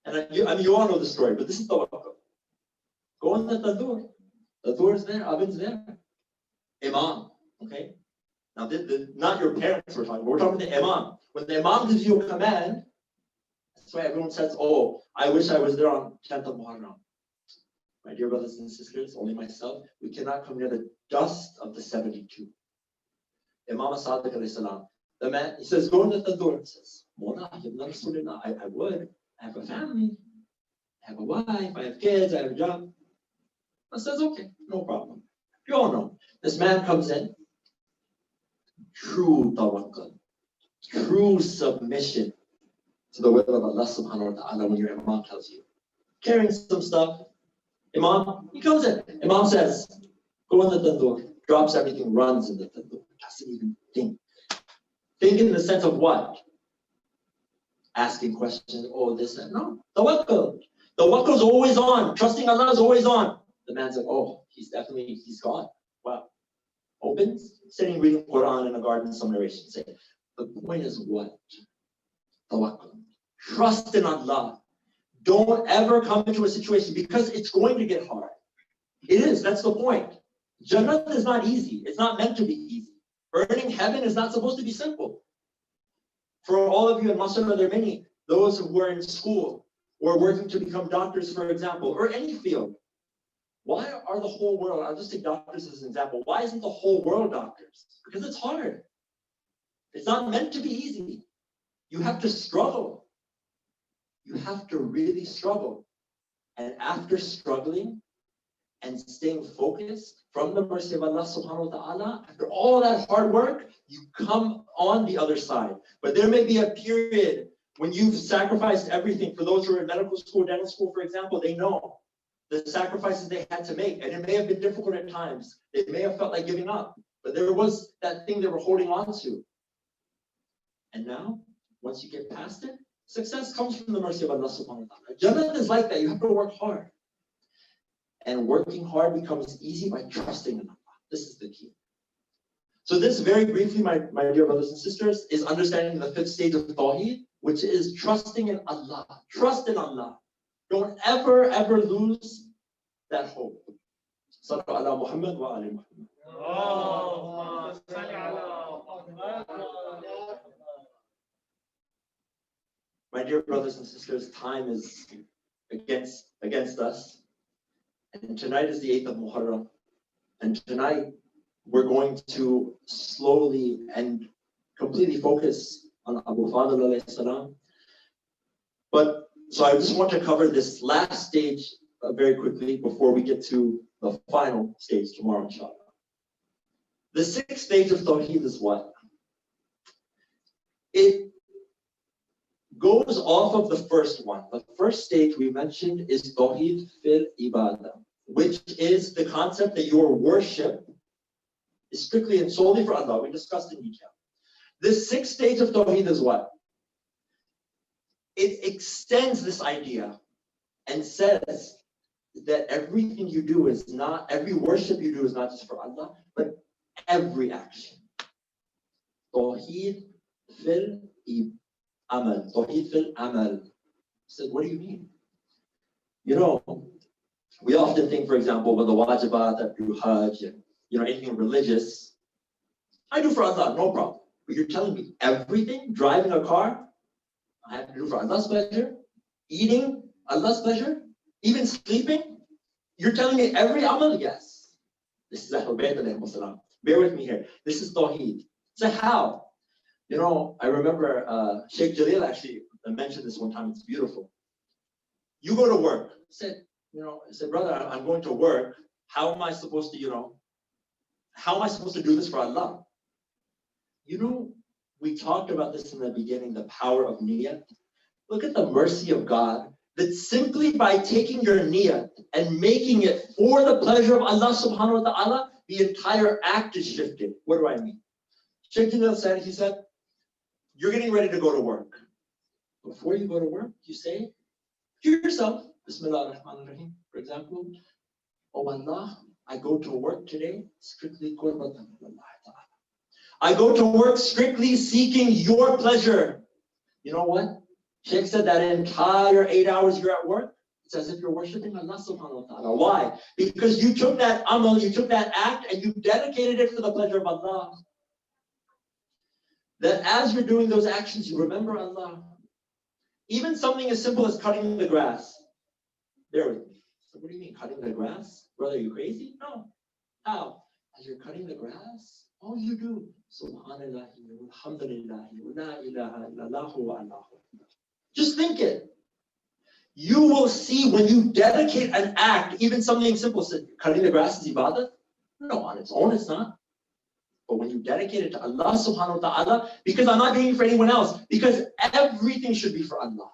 And you all know the story, but this is tawakkul. Go on the Tadur. Tadur is there, Abin's there. Imam, okay? Now, not your parents we're talking about. We're talking to the Imam. When the Imam gives you a command, that's why everyone says, oh, I wish I was there on 10th of Muharram. My dear brothers and sisters, only myself, we cannot come near the dust of the 72. Imam Sadiq alayhi salam, the man, he says, go in the Tadur. He says, Mawla, I would. I have a family. I have a wife. I have kids. I have a job. I says, okay, no problem. You all know. This man comes in, true tawakkul, true submission to the will of Allah subhanahu wa ta'ala when your imam tells you. Carrying some stuff. Imam, he comes in. Imam says, go in the tandoor. Drops everything, runs in the tandoor. Doesn't even think. Think in the sense of what? Asking questions, oh, this, that. No, tawakkul. Tawakkul is always on. Trusting Allah is always on. The man's like, oh, he's gone. Wow. Opens, sitting reading Quran in a garden, some narration say. The point is what? Tawakkul. Trust in Allah. Don't ever come into a situation because it's going to get hard. It is, that's the point. Jannah is not easy. It's not meant to be easy. Earning heaven is not supposed to be simple. For all of you, and mashallah, there are many, those who are in school or working to become doctors, for example, or any field. Why are the whole world, I'll just take doctors as an example, why isn't the whole world doctors? Because it's hard. It's not meant to be easy. You have to struggle. You have to really struggle. And after struggling and staying focused from the mercy of Allah subhanahu wa ta'ala, after all that hard work, you come on the other side. But there may be a period when you've sacrificed everything. For those who are in medical school, dental school, for example, they know the sacrifices they had to make. And it may have been difficult at times. They may have felt like giving up. But there was that thing they were holding on to. And now, once you get past it, success comes from the mercy of Allah subhanahu wa ta'ala. Jannah is like that. You have to work hard. And working hard becomes easy by trusting in Allah. This is the key. So this, very briefly, my dear brothers and sisters, is understanding the 5th stage of Tawheed, which is trusting in Allah. Trust in Allah. Don't ever lose that hope. Sallu ala Muhammad wa ali Muhammad. My dear brothers and sisters, time is against us. And tonight is the 8th of Muharram. And tonight, we're going to slowly and completely focus on Abu Fadl alayhi salam. But, so I just want to cover this last stage very quickly before we get to the final stage tomorrow, inshallah. The 6th stage of Tawheed is what? It goes off of the first one. The first stage we mentioned is Tawheed fil Ibadah, which is the concept that your worship is strictly and solely for Allah. We discussed in detail. The 6th stage of Tawheed is what? It extends this idea and says that everything you do is not, every worship you do is not just for Allah, but every action. Tawheed fil Amal. Tawheed fil Amal. I said, what do you mean? You know, we often think, for example, with the wajibat, that do Hajj, and anything religious, I do for Allah, no problem. But you're telling me everything, driving a car, I have to do for Allah's pleasure, eating, Allah's pleasure, even sleeping, you're telling me every amal? Yes. This is Ahlul Bayt alayhim salam. Bear with me here. This is Tawheed. So how? I remember Sheikh Jalil actually mentioned this one time. It's beautiful. You go to work. I said, brother, I'm going to work. How am I supposed to, how am I supposed to do this for Allah? We talked about this in the beginning, the power of niyat. Look at the mercy of God, that simply by taking your niyat and making it for the pleasure of Allah subhanahu wa ta'ala, the entire act is shifted. What do I mean? Sheikh Jalil said, he said, you're getting ready to go to work. Before you go to work, you say to yourself, Bismillah ar-Rahman ar-Rahim, for example, oh Allah, I go to work today strictly qurbatan Allah ta'ala. I go to work strictly seeking your pleasure. You know what? Sheikh said that entire 8 hours you're at work, it's as if you're worshiping Allah subhanahu wa ta'ala. Why? Because you took that amal, you took that act, and you dedicated it for the pleasure of Allah. That as you're doing those actions, you remember Allah. Even something as simple as cutting the grass. Bear with me. So what do you mean, cutting the grass? Brother, are you crazy? No. How? As you're cutting the grass, all you do, Subhanallah, Alhamdulillah, la ilaha illallah wa Allahu Akbar. Just think it. You will see when you dedicate an act, even something simple, cutting the grass is ibadah. No, on its own it's not. But when you dedicate it to Allah subhanahu wa ta'ala, because I'm not doing it for anyone else, because everything should be for Allah.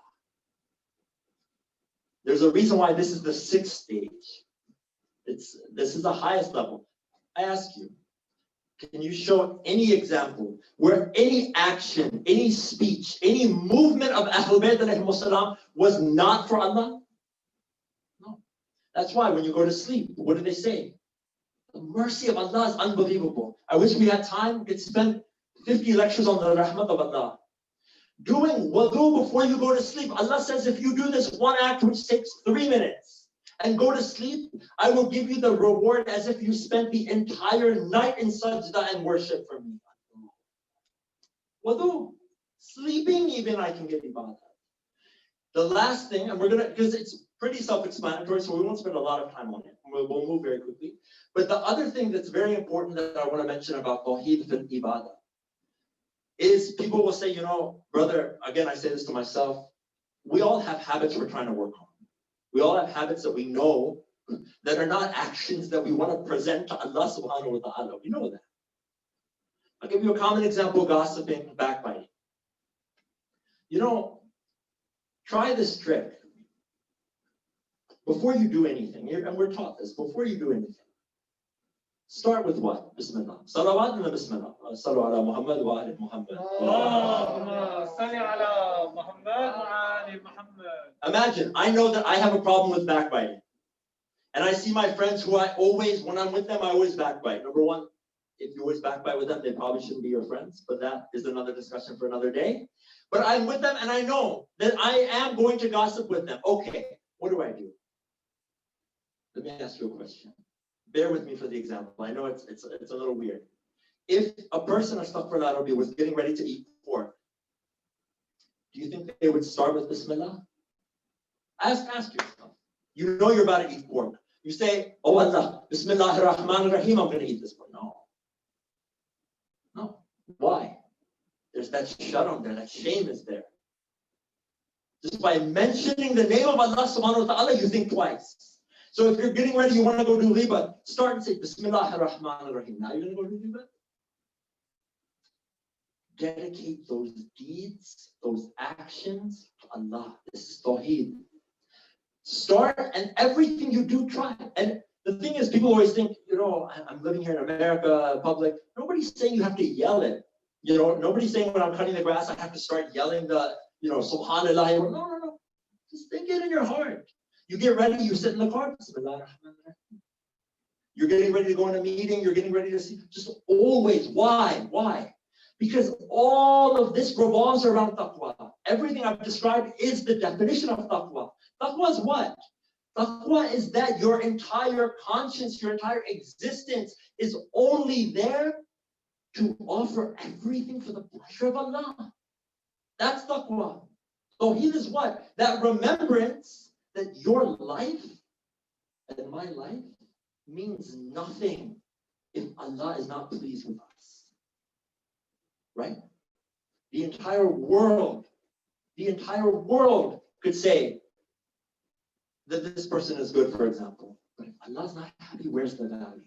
There's a reason why this is the 6th stage. This is the highest level. I ask you, can you show any example where any action, any speech, any movement of Ahlul Bayt alayhimus salam was not for Allah? No. That's why when you go to sleep, what do they say? The mercy of Allah is unbelievable. I wish we had time, we could spend 50 lectures on the rahmat of Allah. Doing wudu before you go to sleep. Allah says if you do this one act which takes 3 minutes and go to sleep, I will give you the reward as if you spent the entire night in sajda and worship for me. Wudu. Sleeping even I can get ibadah. The last thing, and we're gonna, because it's pretty self-explanatory, so we won't spend a lot of time on it. We'll move very quickly. But the other thing that's very important that I want to mention about Tawheed fil Ibadah is people will say, you know, brother, again, I say this to myself, we all have habits we're trying to work on. We all have habits that we know that are not actions that we want to present to Allah subhanahu wa ta'ala. We know that. I'll give you a common example, gossiping, backbiting. You know, try this trick. Before you do anything, and we're taught this, before you do anything, start with what? Bismillah. Salawat and Bismillah. Sallu ala Muhammad wa ali Muhammad. Allahumma salli ala Muhammad wa ali Muhammad. Imagine, I know that I have a problem with backbiting. And I see my friends who I always, when I'm with them, I always backbite. Number one, if you always backbite with them, they probably shouldn't be your friends, but that is another discussion for another day. But I'm with them and I know that I am going to gossip with them. Okay, what do I do? Let me ask you a question. Bear with me for the example. I know it's a little weird. If a person, astaghfirullah Rabbi, was getting ready to eat pork, do you think they would start with Bismillah? Ask yourself. You know you're about to eat pork. You say, oh Allah, Bismillah ar-Rahman ar-Rahim, I'm going to eat this pork. No. Why? There's that shadam there, that shame is there. Just by mentioning the name of Allah subhanahu wa ta'ala, you think twice. So if you're getting ready, you want to go do riba, start and say, Bismillah ar-Rahman ar-Rahim. Now you're going to go do riba? Dedicate those deeds, those actions to Allah. This is Tawheed. Start, and everything you do, try. And the thing is, people always think, you know, I'm living here in America, public. Nobody's saying you have to yell it. You know, nobody's saying when I'm cutting the grass, I have to start yelling the, you know, subhanallah. No. Just think it in your heart. You get ready, you sit in the car. You're getting ready to go in a meeting. You're getting ready to see. Just always. Why? Because all of this revolves around taqwa. Everything I've described is the definition of taqwa. Taqwa is what? Taqwa is that your entire conscience, your entire existence is only there to offer everything for the pleasure of Allah. That's taqwa. Tawheed is what? That remembrance that your life and my life means nothing if Allah is not pleased with us. Right? The entire world could say that this person is good, for example. But if Allah's not happy, where's the value?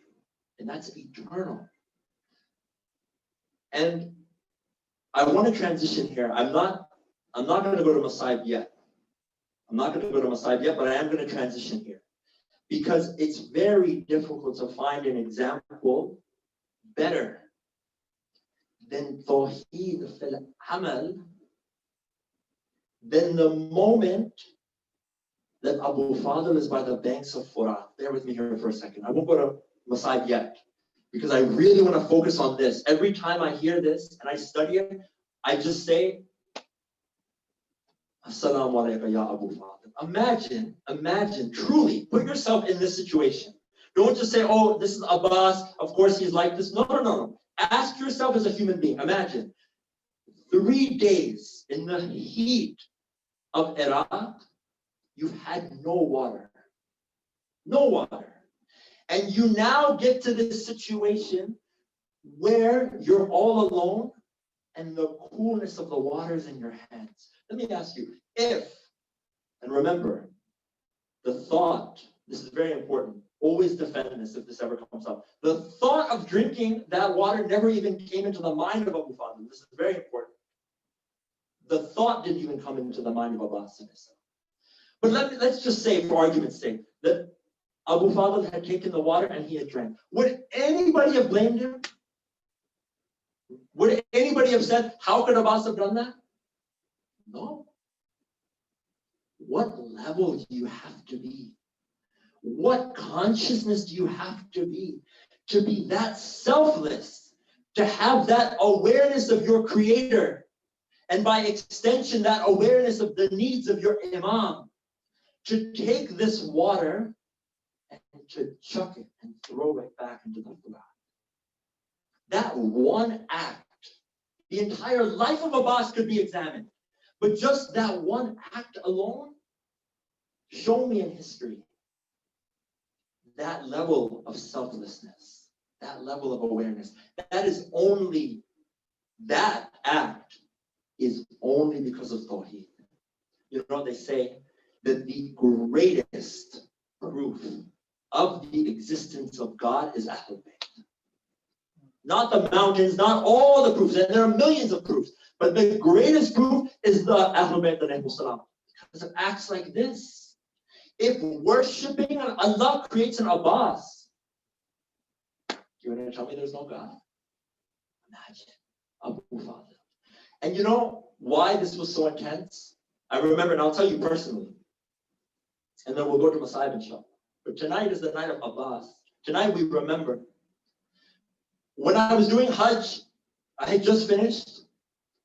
And that's eternal. And I want to transition here. I'm not going to go to Masayib yet. But I am going to transition here. Because it's very difficult to find an example better than Tawheed fil Amal, than the moment that Abu Fadl is by the banks of Furat. Bear with me here for a second. I won't go to Masayib yet, because I really want to focus on this. Every time I hear this and I study it, I just say, Assalamu alaikum ya Abu Fadl. Imagine, truly, put yourself in this situation. Don't just say, oh, this is Abbas, of course he's like this. No. Ask yourself as a human being. Imagine 3 days in the heat of Iraq, you've had no water. And you now get to this situation where you're all alone and the coolness of the waters in your hands. Let me ask you, and remember, the thought, this is very important, always defend this if this ever comes up. The thought of drinking that water never even came into the mind of Abu Fadl. This is very important. The thought didn't even come into the mind of Abbas. But let's just say, for argument's sake, that Abu Fadl had taken the water and he had drank. Would anybody have blamed him? Would anybody have said, how could Abbas have done that? No. What level do you have to be? What consciousness do you have to be that selfless, to have that awareness of your creator, and by extension, that awareness of the needs of your imam, to take this water and to chuck it and throw it back into the Quran? That one act, the entire life of Abbas could be examined, but just that one act alone, show me in history that level of selflessness, that level of awareness. That act is only because of Tawheed. You know, they say that the greatest proof of the existence of God is Ahlul Bayt. Not the mountains, not all the proofs, and there are millions of proofs, but the greatest proof is the Ahlul Bayt alayhi salam. Because of acts like this. If worshipping Allah creates an Abbas, you're going to tell me there's no God? Imagine Abu Fadl. And you know why this was so intense? I remember, and I'll tell you personally, and then we'll go to Masayib inshallah. But tonight is the night of Abbas. Tonight we remember. When I was doing Hajj, I had just finished,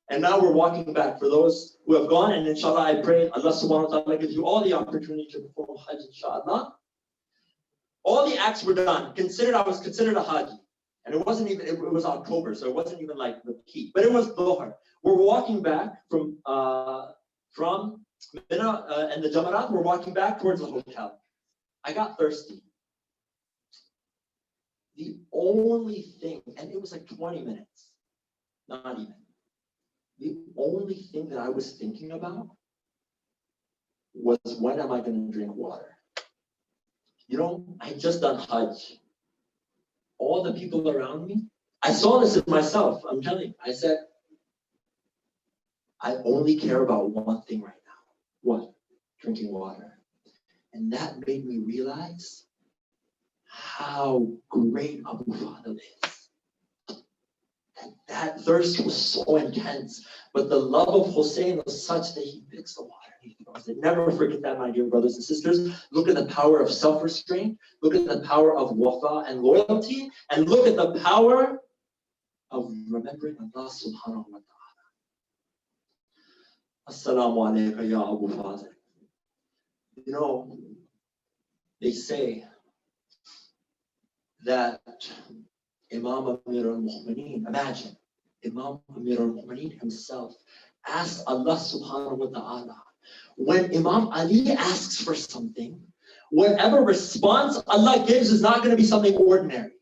and now we're walking back. For those who have gone, and inshallah, I pray Allah subhanahu wa ta'ala gives you all the opportunity to perform Hajj, inshallah. All the acts were done. I was considered a Hajj. And it wasn't even, it was October, so it wasn't even like the peak, but it was Dhuhr. We're walking back from Mina and the Jamarat, we're walking back towards the hotel. I got thirsty. The only thing, and it was like 20 minutes, not even. The only thing that I was thinking about was, when am I going to drink water? You know, I had just done Hajj. All the people around me, I saw this in myself, I'm telling you. I said, I only care about one thing right now. What? Drinking water. And that made me realize how great Abu Fadl is. And that thirst was so intense, but the love of Hussein was such that he picks the water and he throws it. Never forget that, my dear brothers and sisters. Look at the power of self-restraint, look at the power of wafa and loyalty, and look at the power of remembering Allah subhanahu wa ta'ala. Assalamu alayka ya Abu Fadl. You know, they say that Imam Amir al-Mu'mineen, imagine, Imam Amir al-Mu'mineen himself asked Allah subhanahu wa ta'ala, when Imam Ali asks for something, whatever response Allah gives is not going to be something ordinary.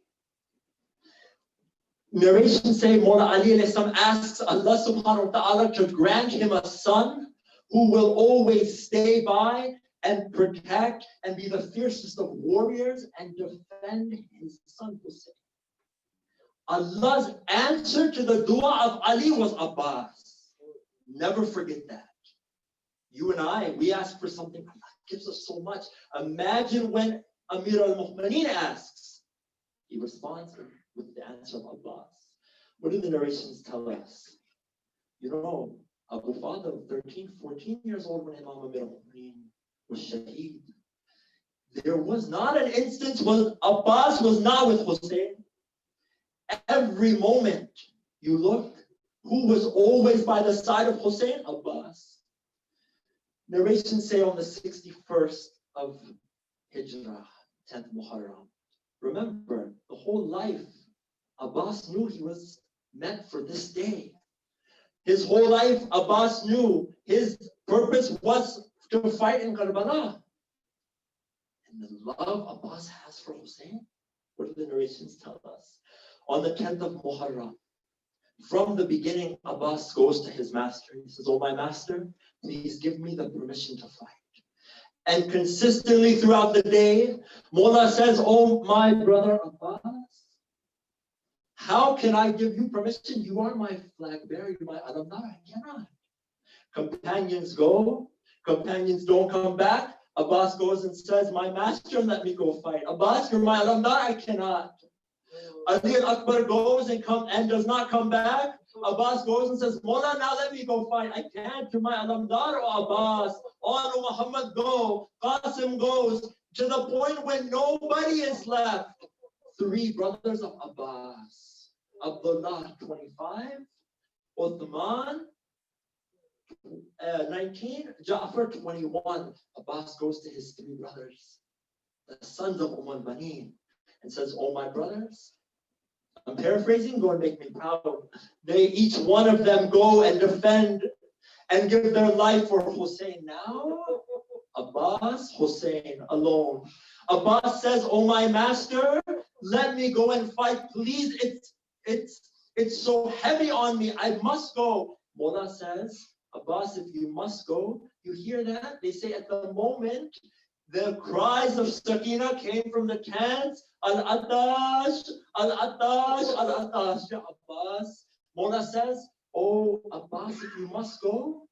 Narrations say Mawla Ali alayhi salam asks Allah subhanahu wa ta'ala to grant him a son who will always stay by and protect and be the fiercest of warriors and defend his son Hussein. Allah's answer to the dua of Ali was Abbas. Never forget that. You and I, we ask for something, Allah gives us so much. Imagine when Amir al-Mu'mineen asks, he responds with the answer of Abbas. What do the narrations tell us? You know, Abu Fadl, 13, 14 years old when Imam Amir al-Mu'mineen was shaheed. There was not an instance when Abbas was not with Hussein. Every moment you look, who was always by the side of Hussein? Abbas. Narrations say on the 61st of Hijrah, 10th Muharram. Remember, the whole life, Abbas knew he was meant for this day. His whole life, Abbas knew his purpose was to fight in Karbala. And the love Abbas has for Hussein, what do the narrations tell us? On the 10th of Muharram, from the beginning, Abbas goes to his master. He says, oh, my master, please give me the permission to fight. And consistently throughout the day, Mullah says, oh, my brother Abbas, how can I give you permission? You are my flag bearer, you're my alamdar, I cannot. Companions go, companions don't come back. Abbas goes and says, my master, let me go fight. Abbas, you're my alamdar, I cannot. Ali al-Akbar goes and does not come back. Abbas goes and says, Mullah, now let me go fight. I can't, you're my alamdar, O Abbas. Oh, Muhammad go. Qasim goes to the point when nobody is left. 3 brothers of Abbas. Abdullah, 25. Uthman, 19. Ja'far, 21. Abbas goes to his 3 brothers, the sons of Banin, and says, oh, my brothers, I'm paraphrasing, go and make me proud. They, each one of them, go and defend and give their life for Hussein. Now, Abbas, Hussein alone. Abbas says, oh, my master, let me go and fight, please. It's so heavy on me. I must go. Mullah says, Abbas, if you must go, you hear that? They say at the moment, the cries of Sakina came from the tents. Al-Atash, Al-Atash, Al-Atash. Abbas, Mullah says, oh, Abbas, if you must go,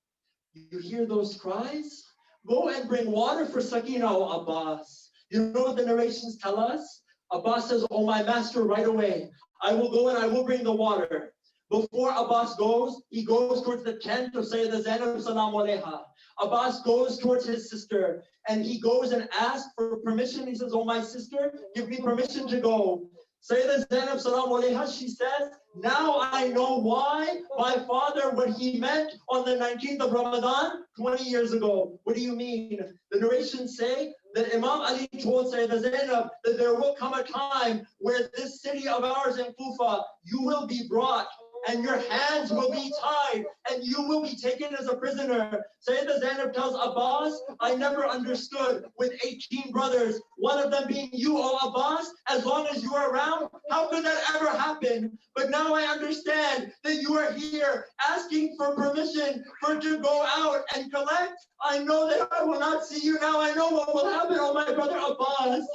you hear those cries? Go and bring water for Sakina, oh Abbas. You know what the narrations tell us? Abbas says, oh, my master, right away. I will go and I will bring the water. Before Abbas goes, he goes towards the tent of Sayyidah Zainab salam alayha. Abbas goes towards his sister and he goes and asks for permission. He says, oh, my sister, give me permission to go. Sayyidah Zainab salam alayha, she says, now I know why my father, what he meant on the 19th of Ramadan, 20 years ago. What do you mean? The narrations say that Imam Ali told Sayyidah Zainab that there will come a time where this city of ours in Kufa, you will be brought and your hands will be tied and you will be taken as a prisoner. Sayyidah Zainab tells Abbas, I never understood with 18 brothers, one of them being you, O Abbas, as long as you are around, how could that ever happen? But now I understand that you are here asking for permission for to go out and collect. I know that I will not see you now. I know what will happen, oh my brother Abbas.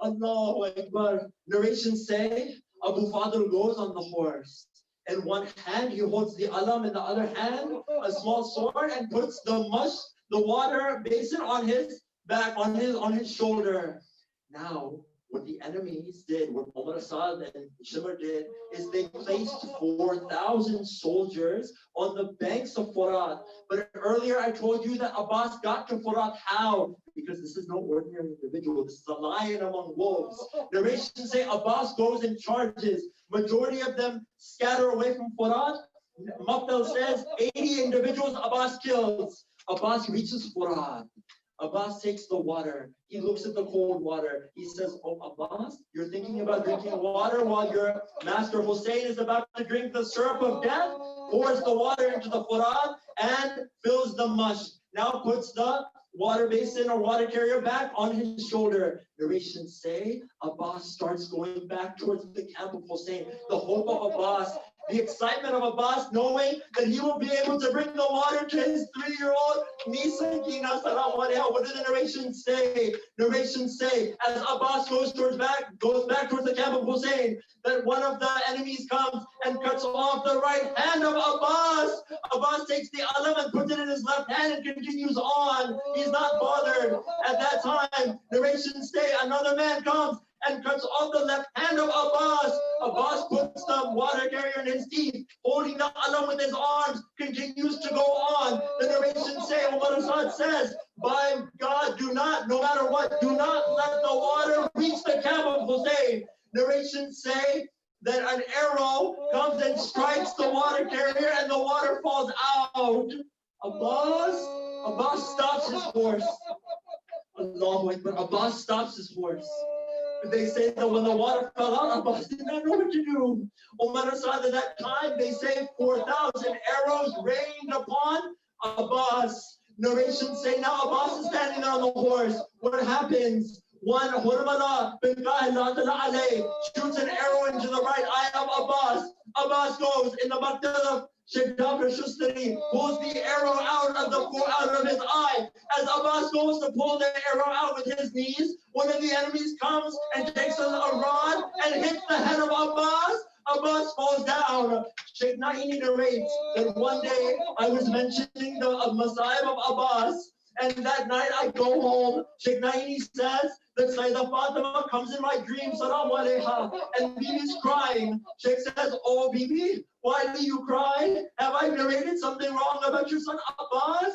Allahu Akbar. Narrations say Abu Fadl goes on the horse. In one hand, he holds the alam, in the other hand, a small sword, and puts the water basin on his back, on his shoulder. Now, what the enemies did, what Umar Asad and Shimr did, is they placed 4,000 soldiers on the banks of Furat. But earlier I told you that Abbas got to Furat. How? Because this is no ordinary individual. This is a lion among wolves. Narrations say Abbas goes and charges. Majority of them scatter away from Furat. Maqtal says 80 individuals Abbas kills. Abbas reaches Furat. Abbas takes the water. He looks at the cold water. He says, oh, Abbas, you're thinking about drinking water while your master Hussein is about to drink the syrup of death? Pours the water into the Furat and fills the mush. Now puts the water basin or water carrier back on his shoulder. Narrations say Abbas starts going back towards the camp of Hussein. The hope of Abbas, the excitement of Abbas, knowing that he will be able to bring the water to his 3-year-old niece. What do the narrations say? Narrations say as Abbas goes back towards the camp of Hussein, that one of the enemies comes and cuts off the right hand of Abbas. Abbas takes the alam and puts it in his left hand and continues on. He's not bothered. At that time, narrations say another man comes and cuts off the left hand of Abbas. Abbas puts the water carrier in his teeth, holding the alam with his arms, continues to go on. The narrations say, Umar Asad says, by God, no matter what, do not let the water reach the camp of Hussein. Narrations say that an arrow comes and strikes the water carrier and the water falls out. Abbas stops his horse. Allahu Akbar. Abbas stops his horse. They say that when the water fell out, Abbas did not know what to do. Umar Asad at that time, they say 4,000 arrows rained upon Abbas. Narrations say now Abbas is standing there on the horse. What happens? One Hurmala bin Qa'il shoots an arrow into the right eye of Abbas. Abbas goes in the Maktab of Sheikh Jafar Shustari pulls the arrow out of his eye. As Abbas goes to pull the arrow out with his knees, one of the enemies comes and takes a rod and hits the head of Abbas. Abbas falls down. Sheikh Naini narrates that one day I was mentioning the Masa'ib of Abbas, and that night I go home. Sheikh Naini says that Sayyidah Fatima comes in my dream, salam alaiha, and Bibi's crying. Sheikh says, oh Bibi, why do you cry? Have I narrated something wrong about your son Abbas?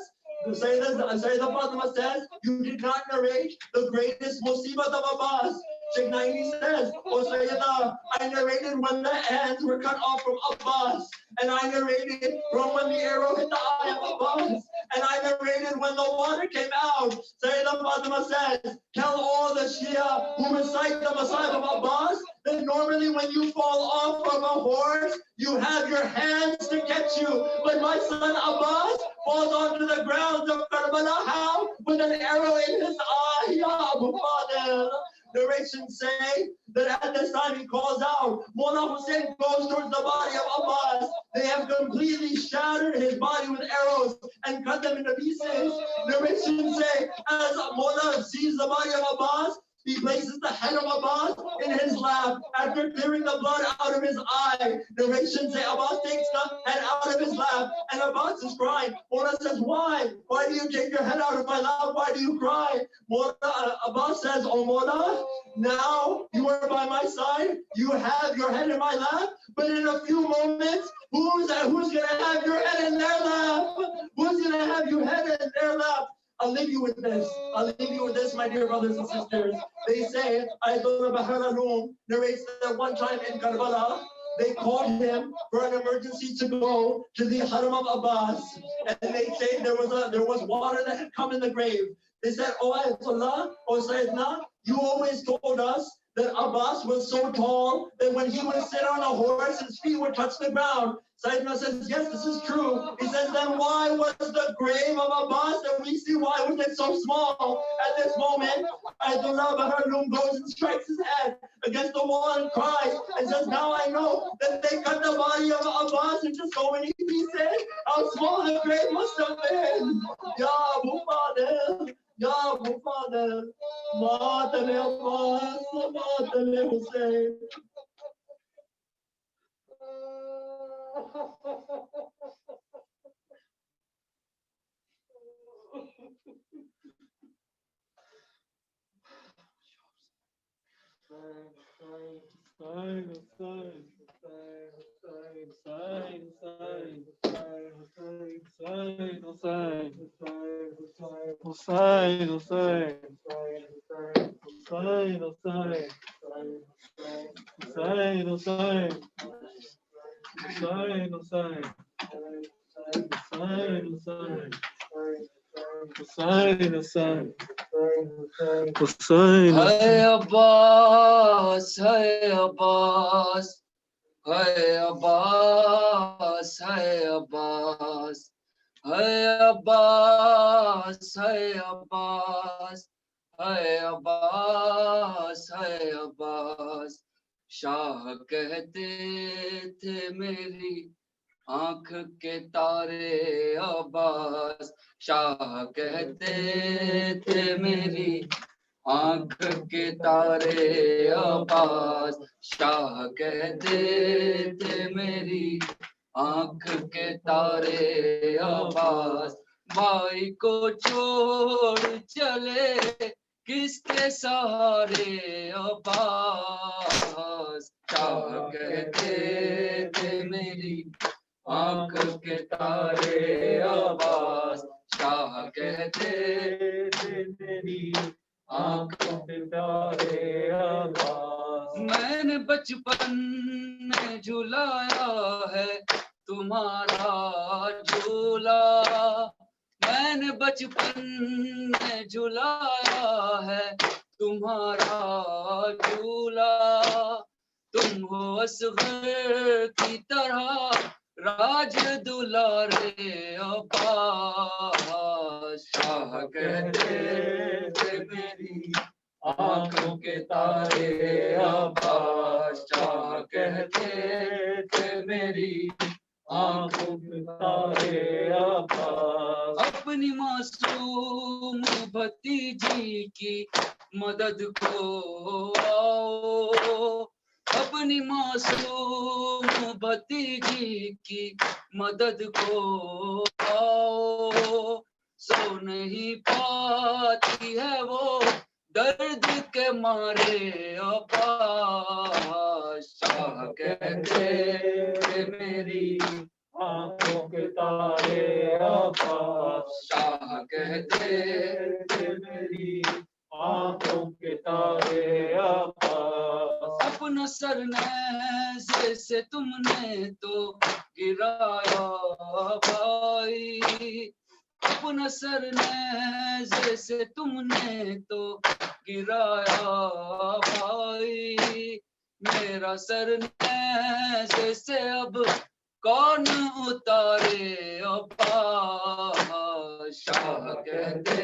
Sayyidah Fatima says, you did not narrate the greatest musibat of Abbas. Sheikh Naini says, oh Sayyidah, I narrated when the hands were cut off from Abbas, and I narrated from when the arrow hit the eye of Abbas, and I narrated when the water came out. Sayyidah Fatima says, tell all the Shia who recite the Masa'ib of Abbas that normally when you fall off from a horse, you have your hands to catch you. But my son Abbas falls onto the ground of Karbala, how? With an arrow in his eye. Ya Abu Fadil. Narrations say that at this time he calls out, Mullah Hussein goes towards the body of Abbas. They have completely shattered his body with arrows and cut them into pieces. Narrations say as Mullah sees the body of Abbas, he places the head of Abbas in his lap after clearing the blood out of his eye. Narrations say Abbas takes the head out of his lap and Abbas is crying. Mullah says, why? Why do you take your head out of my lap? Why do you cry? Abbas says, oh Mullah, now you are by my side. You have your head in my lap. But in a few moments, who's going to have your head in their lap? Who's going to have your head in their lap? I'll leave you with this, my dear brothers and sisters. They say, Ayatollah Bahar al-Rum narrates that one time in Karbala, they called him for an emergency to go to the Haram of Abbas. And they say there was water that had come in the grave. They said, oh Ayatollah, oh Sayyidina, you always told us that Abbas was so tall that when he would sit on a horse, his feet would touch the ground. Sayyidina says, yes, this is true. He says, then why was the grave of Abbas that we see, why was it so small? At this moment, Ayatollah Bahar al-Rum goes and strikes his head against the wall and cries and says, now I know that they cut the body of Abbas into so many pieces. How small the grave must have been. Ya Abu Fadil, Ya Abu Fadil, Maatale Abbas, Maatale Hussein. Hey Abbas, hey Abbas, hey Abbas, hey Abbas, hey Abbas, hey Abbas, hey Abbas, hey Abbas. Shah कहते थे मेरी आंख के तारे अब्बास, शाह कहते थे मेरी आंख के तारे अब्बास, शाह कहते थे मेरी आंख के तारे अब्बास। भाई को छोड़ चले किसके सहारे अब्बास, शाह कहते थे मेरी आंख के तारे अब्बास, शाह कहते थे मेरी आंख के तारे अब्बास। मैंने बचपन में झुलाया है तुम्हारा झूला, मैंने बचपन में झुलाया है तुम्हारा झूला। तुम हो असग़र की तरह राज दुलारे अब्बास, शाह कहते थे मेरी आंखों के तारे अब्बास, शाह कहते थे मेरी आंखों जी की मदद को आओ, अपनी मासूम भतीजी की मदद को आओ। सो नहीं पाती है वो दर्द के मारे अपा, शाह कहते थे मेरी आंखों के तारे आपास, शाह कहते थे मेरी आंखों के तारे आपास। अपना सर नेज़े से तुमने तो गिराया भाई, अपना सर नेज़े से तुमने तो गिराया भाई। मेरा सर नेज़े से अब कौन उतारे अपा, शाह कहते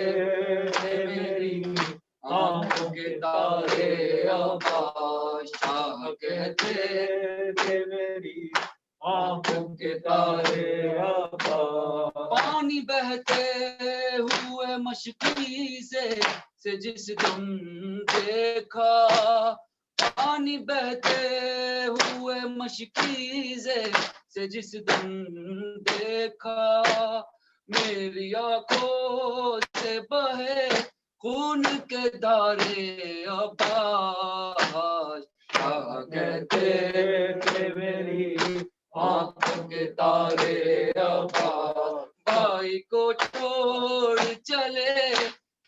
थे मेरी आंखों के तारे अपा, शाह कहते थे मेरी आंखों के तारे आपास। पानी बहते हुए मशकी से जिस दिन देखा, पानी बहते हुए मशकी से जिस दिन देखा, मेरी आंखों से बहे खून के धारे अब्बास, शाह कहते थे मेरी आंखों के तारे अब्बास। भाई को छोड़ चले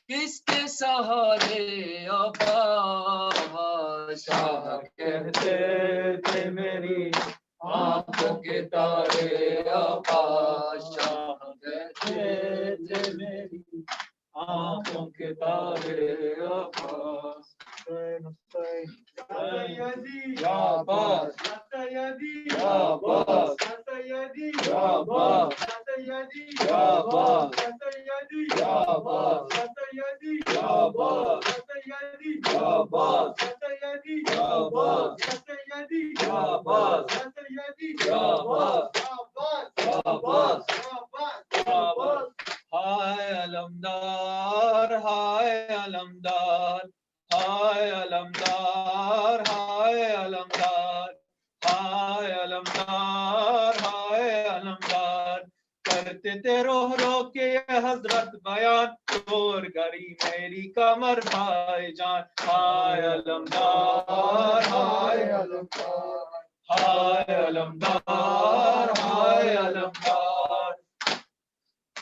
किसके सहारे अब्बास, शाह कहते थे मेरी आंखों के तारे अब्बास, शाह कहते थे मेरी आंखों के तारे आपास। या अब्बास, या अब्बास, या अब्बास, या अब्बास, या अब्बास, या अब्बास, या अब्बास, या अब्बास, या अब्बास, या अब्बास, या अब्बास। हाय अलमदार, हाय अलमदार, हाय अलमदार, हाय अलमदार, हाय अलमदार, हाय अलमदार। करते थे रोह रो के ये हजरत बयान, चोर गरी मेरी कमर भाईजान। हाय अलमदार, हाय अलमदार, हाय अलमदार, हाय अलमदार,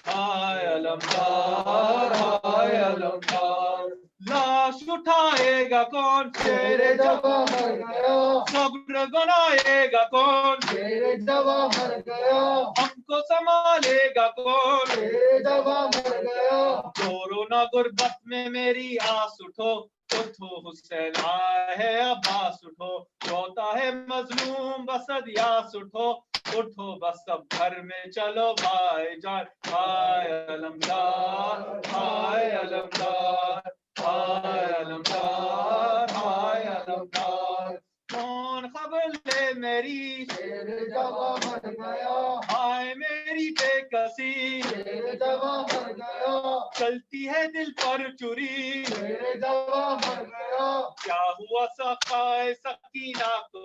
हाय अलमदार, हाय अलमदार। लाश उठाएगा कौन, शेरे जवा मर गया, सब्र बनाएगा कौन, शेरे जवा मर गया, हमको संभालेगा कौन। शेरे जवा मर गया। कोरोना गुर्बत में मेरी आस उठो, उठो हुसैन आया है अब्बास उठो। रोता है मजलूम बसद यास उठो, उठो बस अब घर में चलो भाईजान। हाय अलमदार, हाय अलमदार, हाय अलमदार, हाय अलमदार। कौन खबर ले मेरी, शेरे जवा मर गया, हाय मेरी बेकसी। शेरे जवा मर गया, चलती है दिल पर चुरी, शेरे जवा मर गया। क्या हुआ सखाए सकीना को,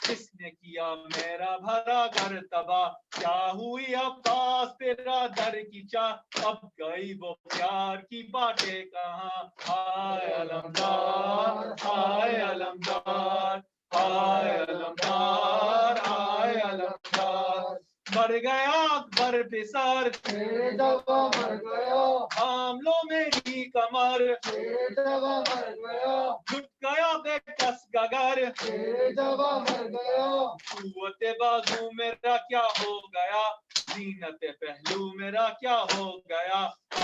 किसने किया मेरा भरा घर तबाह। क्या हुई अब्बास तेरा दर की चाह, अब गई वो प्यार की बातें कहाँ। हाय अलमदार, हाय अलमदार, हाय अलमदार, हाय अलमदार। मर गया अकबर बिसर, शेरे जवा मर गया, थाम लो मेरी कमर। शेरे जवा मर गया, जुट गया बेकस गगर, शेरे जवा मर गया। कुव्वते बाजू मेरा क्या हो गया, जीनत पहलू मेरा क्या हो गया।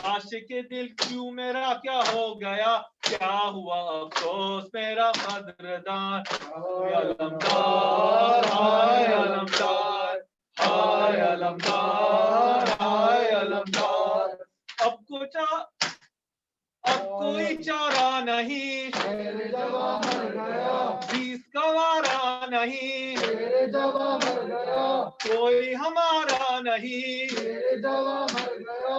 आशिक दिल क्यों मेरा क्या हो गया, क्या हुआ अफसोस मेरा बद्रदान। हाय अलमदार, हाय अलमदार, हाय अलमदार, हाय अलमदार। अब कोई चारा नहीं, शेरे जवा मर गया, बीस गवारा नहीं। शेरे जवा मर गया, कोई हमारा नहीं, शेरे जवा मर गया।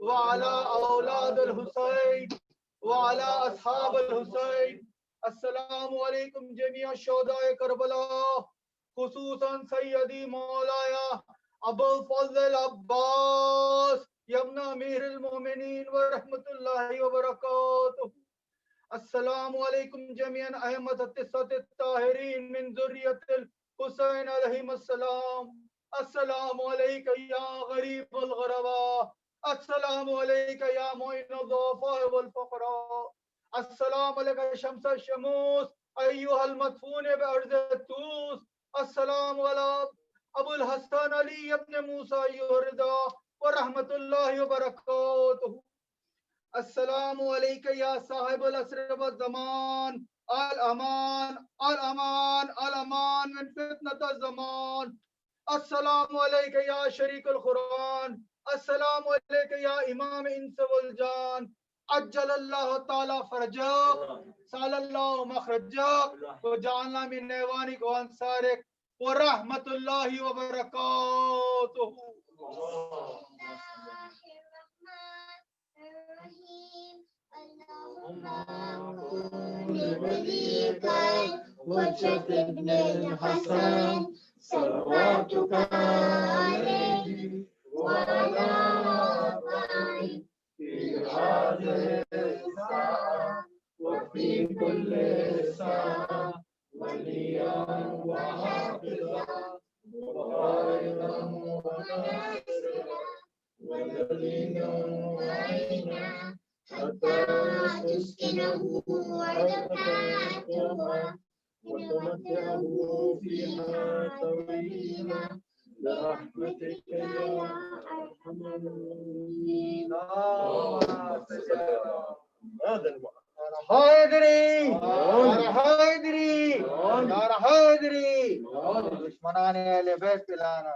وعلى أولاد الحسين وعلى أصحاب الحسين. السلام عليكم جميع شهداء كربلاء خصوصا سيدي مولاي أبو الفضل العباس يا ابن أمير المؤمنين ورحمة الله وبركاته. السلام عليكم جميعا أئمة التسعة الطاهرين من ذرية الحسين عليهم السلام. السلام عليك يا غريب الغرباء. السلام عليك يا معين الضعفاء والفقراء. السلام عليك شمس الشموس أيها المدفون بأرض التوس. السلام على أبو الحسن علي بن موسى أيها الرضا ورحمة الله وبركاته. السلام عليك يا صاحب العصر والزمان. الأمان الأمان الأمان من فتنة الزمان. السلام عليك يا شريك القرآن. السلام عليك يا إمام إنس والجان. عجل الله تعالى فرجك سال الله مخرجك وجعلنا من نيوانك وأنصارك ورحمة الله وبركاته. لوليك وجه ابن الحسن صلواتك عليه وعلى آبائه في هذه الساعة وفي كل ساعة وليا وحافظا وقائدا وناصرا ودليلا وعينا حتى تسكنه أرضك وتمتعه فيها طويلا برحمتك يا أرحم الراحمين. حيدري حيدري حيدري دشمنان اهل بیت پلانا.